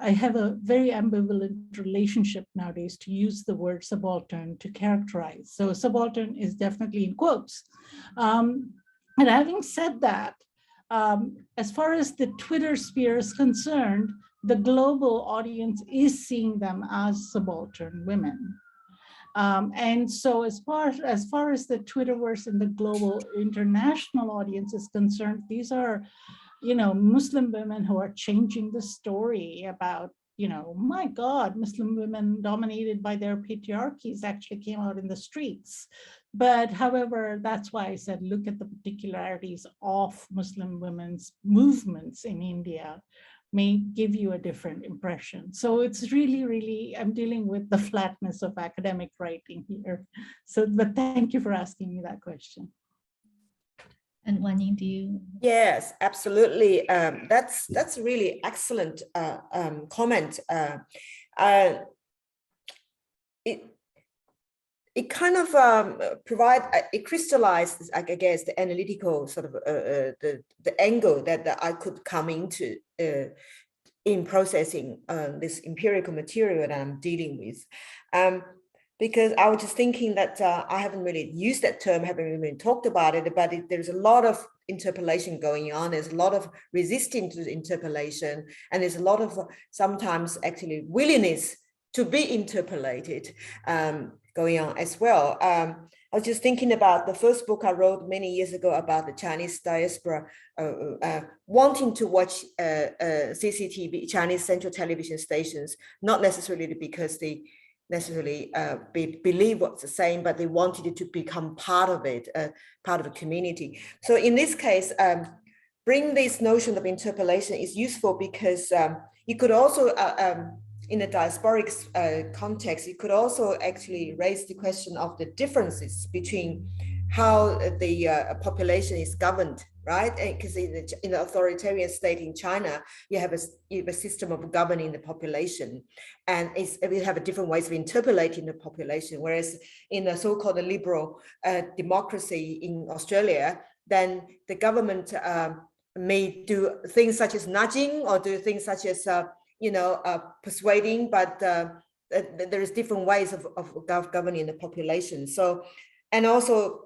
I have a very ambivalent relationship nowadays to use the word subaltern to characterize. So subaltern is definitely in quotes. And having said that, as far as the Twitter sphere is concerned, the global audience is seeing them as subaltern women. And so as far as the Twitterverse and the global international audience is concerned, these are, Muslim women who are changing the story about, my God, Muslim women dominated by their patriarchies actually came out in the streets. But however, that's why I said, look at the particularities of Muslim women's movements in India may give you a different impression. So it's really, really, I'm dealing with the flatness of academic writing here. So, but thank you for asking me that question. And Wanning, do you? Yes, absolutely. That's a really excellent comment. it kind of it crystallized, I guess, the analytical sort of the angle that I could come into in processing this empirical material that I'm dealing with. Because I was just thinking that I haven't really used that term, haven't really talked about it, but there's a lot of interpolation going on. There's a lot of resistance to interpolation, and there's a lot of sometimes actually willingness to be interpolated going on as well. I was just thinking about the first book I wrote many years ago about the Chinese diaspora wanting to watch CCTV, Chinese central television stations, not necessarily because they necessarily believe what's the same, but they wanted it to become part of it, part of the community. So in this case, bring this notion of interpolation is useful because you could also, in the diasporic context, it could also actually raise the question of the differences between how the population is governed, right? Because in the authoritarian state in China, you have a system of governing the population, and we have different ways of interpolating the population. Whereas in the so-called liberal democracy in Australia, then the government may do things such as nudging or do things such as persuading, but there is different ways of governing the population. So, and also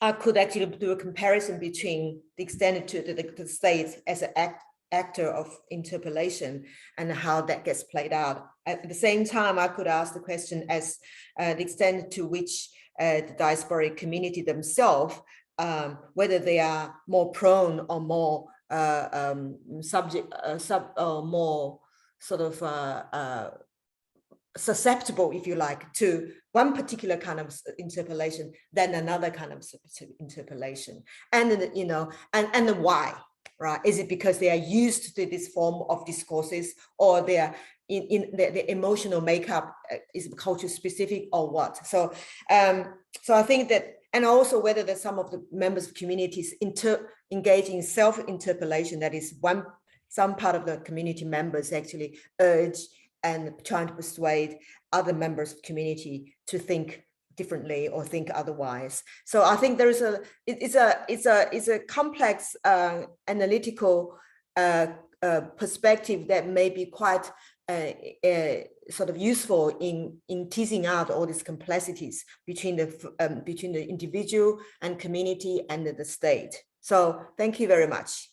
I could actually do a comparison between the extended to the state as an actor of interpolation and how that gets played out. At the same time, I could ask the question as the extent to which the diasporic community themselves, whether they are more prone or more more sort of susceptible, if you like, to one particular kind of interpolation than another kind of interpolation, and and the why, right? Is it because they are used to this form of discourses, or they are in the emotional makeup is culture specific, or what? So so I think that, and also whether there's some of the members of communities engage in self-interpolation, that is some part of the community members actually urge and trying to persuade other members of the community to think differently or think otherwise. So I think there is it's a complex analytical perspective that may be quite sort of useful in teasing out all these complexities between the individual and community and the state. So thank you very much.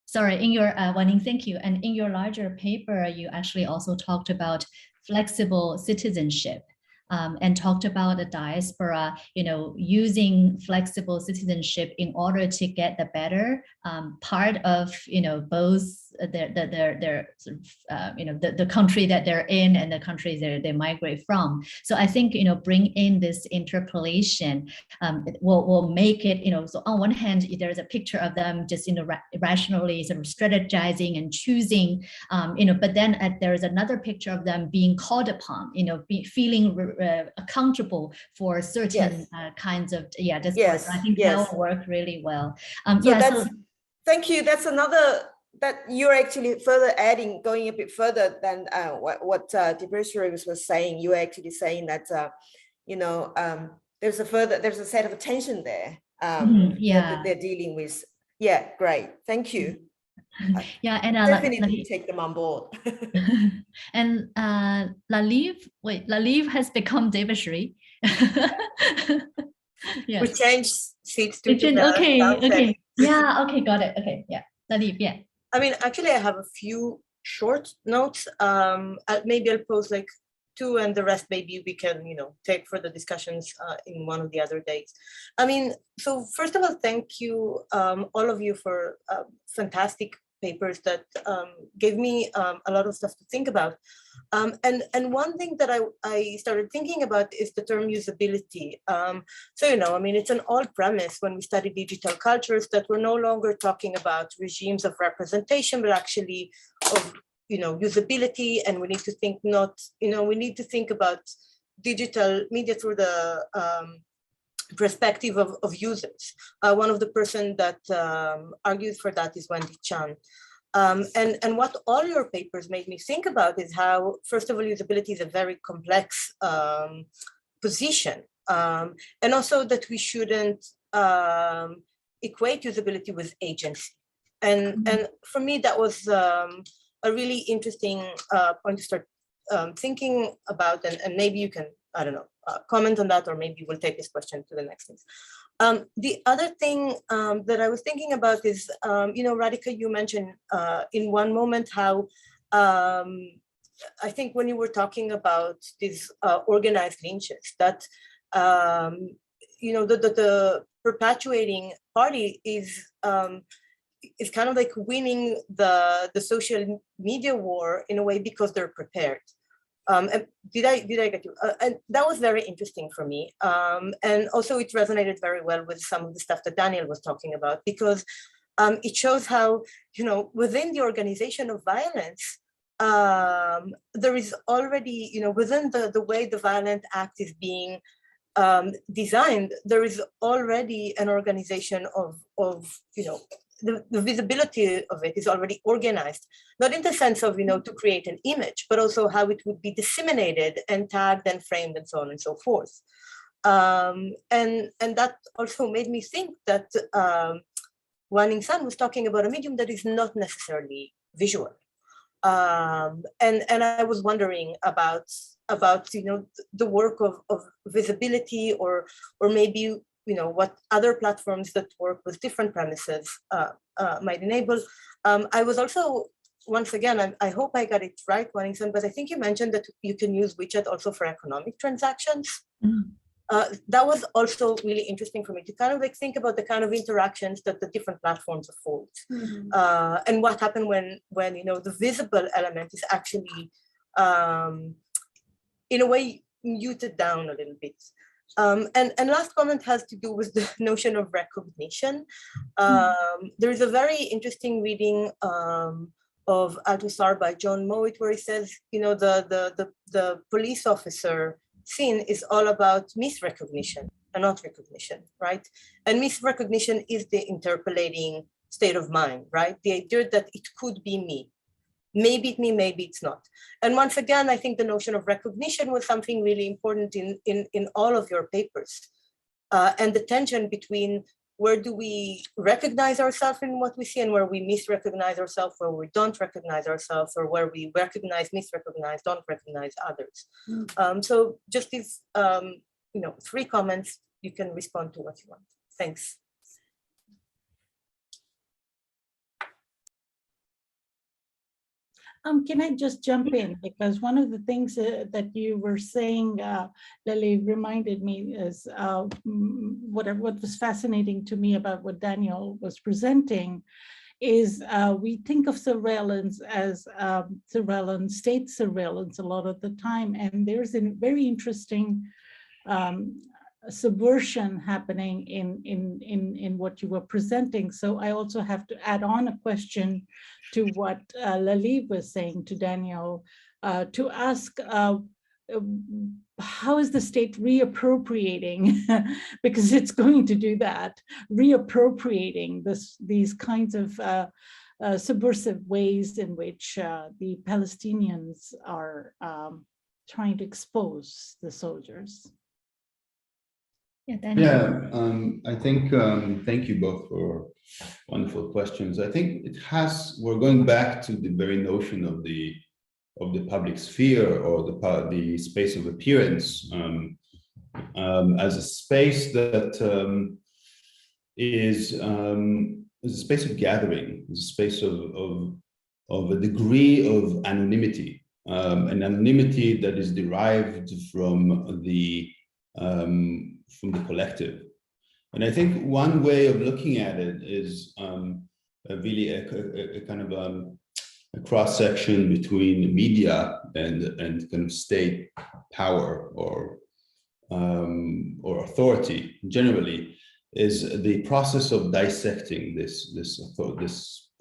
Sorry, in your Wanning, thank you. And in your larger paper, you actually also talked about flexible citizenship. And talked about the diaspora, using flexible citizenship in order to get the better part of, both their sort of, the country that they're in and the countries they migrate from. So I think, bring in this interpolation will make it, so on one hand, there's a picture of them just, rationally sort of strategizing and choosing, but then there is another picture of them being called upon, feeling accountable for certain kinds of discourse. Yes. I think that will work really well. Thank you. That's another that you're actually further adding, going a bit further than what Debashree was saying. You're actually saying that there's a set of attention there that they're dealing with. Yeah, great. Thank you. Yeah, and definitely take them on board. And Laliv has become Debashree. We changed seats to okay. Yeah, okay, got it. Okay, yeah, Laliv, yeah. I mean, actually, I have a few short notes. Maybe I'll post like 2, and the rest maybe we can, take further discussions in one of the other days. I mean, so first of all, thank you, all of you, for fantastic papers that gave me a lot of stuff to think about. And one thing that I started thinking about is the term usability. So, I mean, it's an old premise when we study digital cultures that we're no longer talking about regimes of representation, but actually of, usability. And we need to think we need to think about digital media through the perspective of users. One of the person that argues for that is Qian. And what all your papers made me think about is how, first of all, usability is a very complex position. And also that we shouldn't equate usability with agency. And for me, that was a really interesting point to start thinking about, and maybe you can, I don't know, comment on that, or maybe we'll take this question to the next things. The other thing that I was thinking about is, Radhika, you mentioned in one moment how, I think when you were talking about these organized lynches, that, the perpetuating party is kind of like winning the social media war in a way because they're prepared. And did I get you? And that was very interesting for me. And also it resonated very well with some of the stuff that Daniel was talking about, because it shows how, within the organization of violence, there is already, within the way the violent act is being designed, there is already an organization of the visibility of it is already organized, not in the sense of, to create an image, but also how it would be disseminated and tagged and framed and so on and so forth. And that also made me think that Waning Sun was talking about a medium that is not necessarily visual. And I was wondering about the work of visibility, or maybe what other platforms that work with different premises might enable. I was also, once again, I hope I got it right, Waning Sun, but I think you mentioned that you can use WeChat also for economic transactions. That was also really interesting for me to kind of like think about the kind of interactions that the different platforms afford, and what happened when the visible element is actually in a way muted down a little bit. And last comment has to do with the notion of recognition. There is a very interesting reading of Althusser by John Mowat, where he says, the police officer scene is all about misrecognition and not recognition, right? And misrecognition is the interpolating state of mind, right? The idea that it could be me. Maybe it's me, maybe it's not. And once again, I think the notion of recognition was something really important in all of your papers. And the tension between where do we recognize ourselves in what we see and where we misrecognize ourselves, where we don't recognize ourselves, or where we recognize, misrecognize, don't recognize others. So just these, 3 comments, you can respond to what you want. Thanks. Can I just jump in? Because one of the things that you were saying, Laliv, reminded me is what was fascinating to me about what Daniel was presenting is we think of surveillance as surveillance, state surveillance a lot of the time. And there's a very interesting subversion happening in what you were presenting. So I also have to add on a question to what Laliv was saying to Daniel, to ask how is the state reappropriating, because it's going to do that, reappropriating these kinds of subversive ways in which the Palestinians are trying to expose the soldiers. Yeah, Daniel. I think, thank you both for wonderful questions. I think we're going back to the very notion of the public sphere, or the space of appearance, as a space that is a space of gathering, is a space of a degree of anonymity, an anonymity that is derived from the collective. And I think one way of looking at it is really a kind of a cross-section between media and kind of state power or authority generally, is the process of dissecting this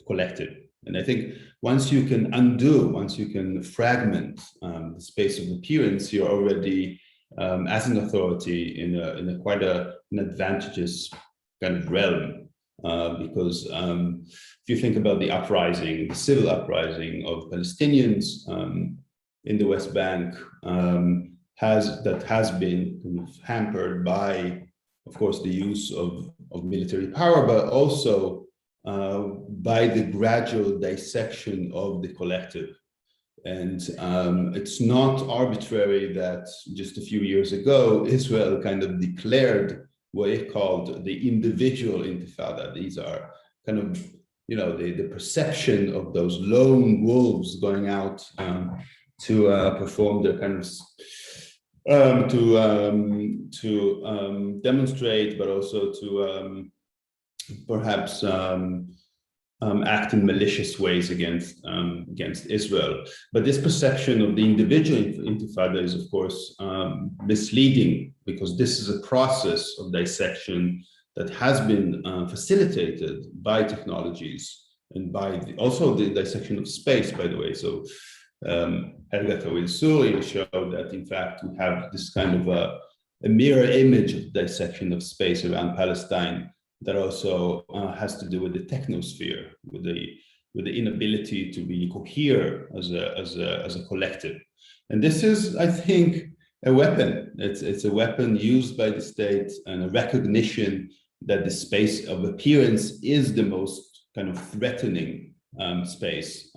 collective. And I think once you can fragment the space of appearance, you're already as an authority in a quite an advantageous kind of realm, because if you think about the uprising, the civil uprising of Palestinians in the West Bank, has been kind of hampered by, of course, the use of military power, but also by the gradual dissection of the collective. And it's not arbitrary that just a few years ago, Israel kind of declared what it called the individual intifada. These are kind of, you know, the perception of those lone wolves going out to perform their kind of, to demonstrate, but also to perhaps act in malicious ways against Israel. But this perception of the individual intifada is, of course, misleading, because this is a process of dissection that has been facilitated by technologies and by also the dissection of space, by the way. So Radhika will soon show that, in fact, we have this kind of a mirror image of dissection of space around Palestine that also has to do with the technosphere, with the inability to really cohere as a collective. And this is, I think, a weapon. It's a weapon used by the state, and a recognition that the space of appearance is the most kind of threatening space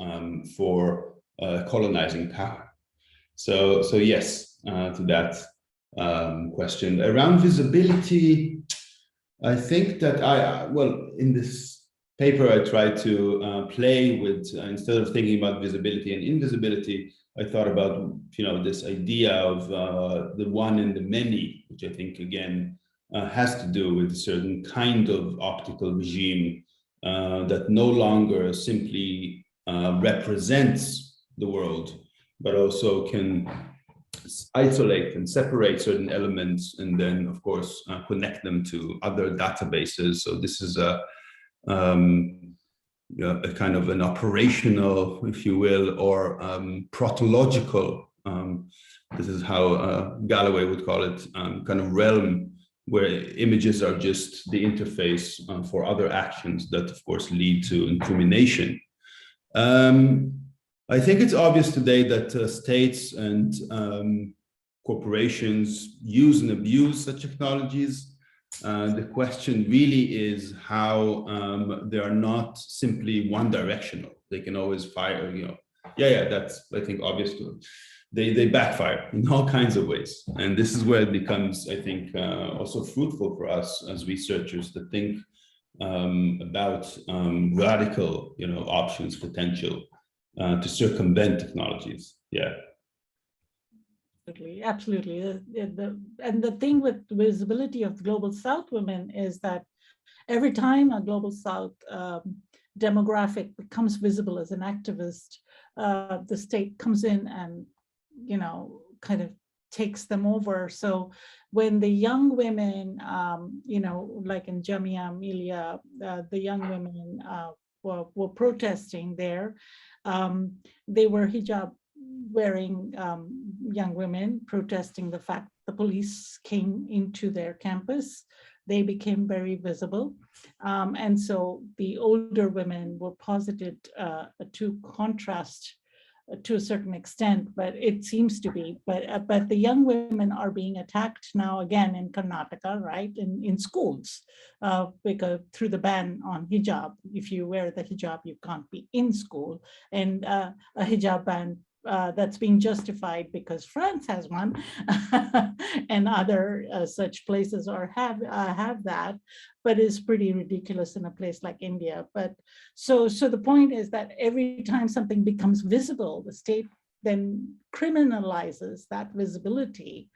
for colonizing power. So yes, to that question around visibility. I think that well, in this paper, I tried to play with, instead of thinking about visibility and invisibility, I thought about, you know, this idea of the one and the many, which I think, again, has to do with a certain kind of optical regime that no longer simply represents the world, but also can isolate and separate certain elements, and then, of course, connect them to other databases. So this is a kind of an operational, if you will, or protological, this is how Galloway would call it, kind of realm, where images are just the interface for other actions that, of course, lead to incrimination. I think it's obvious today that states and corporations use and abuse such technologies. The question really is how they are not simply one directional. They can always fire, you know, yeah, that's, I think, obvious to them. They backfire in all kinds of ways. And this is where it becomes, I think, also fruitful for us as researchers to think about radical, you know, options, potential to circumvent technologies. Yeah. Absolutely. And the thing with visibility of the Global South women is that every time a Global South demographic becomes visible as an activist, the state comes in and, you know, kind of takes them over. So when the young women, you know, like in Jamia Millia, the young women were protesting there, they were hijab wearing young women protesting the fact the police came into their campus. They became very visible. And so the older women were posited to contrast to a certain extent, but it seems to be, but the young women are being attacked now again in Karnataka, right, in schools, because through the ban on hijab. If you wear the hijab, you can't be in school, and a hijab ban that's being justified because France has one, and other such places have that, but is pretty ridiculous in a place like India. But so the point is that every time something becomes visible, the state then criminalizes that visibility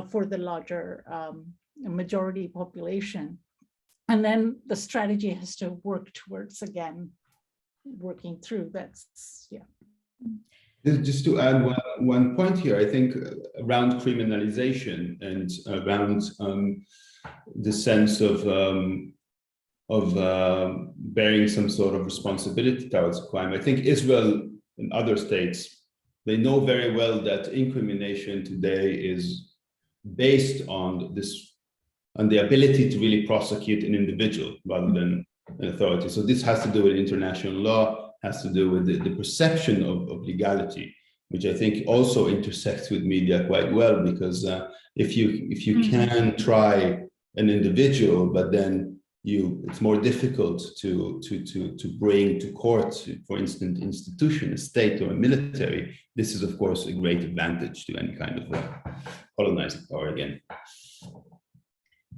for the larger majority population, and then the strategy has to work towards again working through. That's yeah. Just to add one point here, I think around criminalization and around the sense of bearing some sort of responsibility towards crime. I think Israel and other states, they know very well that incrimination today is based on the ability to really prosecute an individual rather than an authority. So this has to do with international law, has to do with the perception of legality, which I think also intersects with media quite well, because if you can try an individual, but then it's more difficult to bring to court, for instance, institution, a state or a military. This is, of course, a great advantage to any kind of colonizing power again.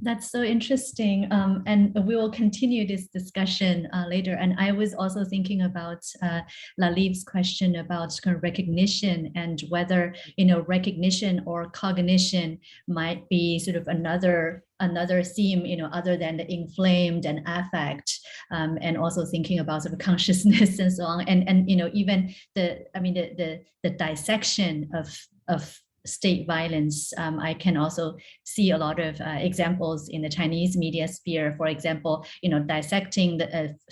That's so interesting. And we will continue this discussion later. And I was also thinking about Laliv's question about kind of recognition, and whether, recognition or cognition might be sort of another theme, other than the inflamed and affect, and also thinking about sort of consciousness and so on. And even the dissection of state violence. I can also see a lot of examples in the Chinese media sphere, for example, dissecting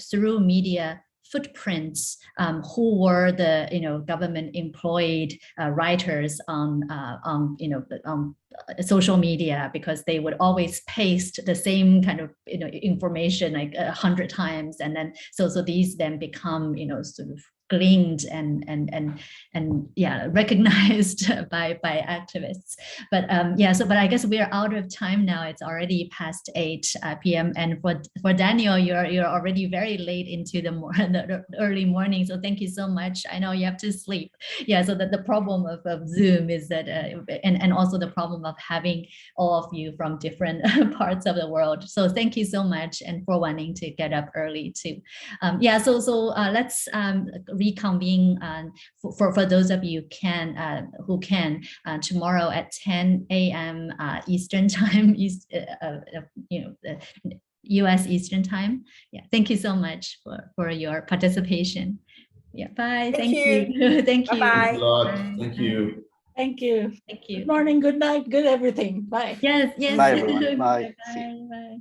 through media footprints, who were the government employed writers on social media, because they would always paste the same kind of information like 100 times, and then so these then become sort of gleaned and recognized by activists. But but I guess we're out of time now. It's already past 8 p.m. and for Daniel, you're already very late into the early morning. So thank you so much. I know you have to sleep. Yeah. So that the problem of Zoom is that and also the problem of having all of you from different parts of the world. So thank you so much, and for wanting to get up early too. So let's reconvene for those of you who can tomorrow at 10 a.m. Eastern time, US Eastern time. Yeah, thank you so much for your participation. Yeah, bye. Thank you. Thank you. Bye-bye. Thanks a lot. Bye. Thank you. Thank you. Thank you. Good morning, good night, good everything. Bye. Yes. Bye, everyone. Bye. Bye.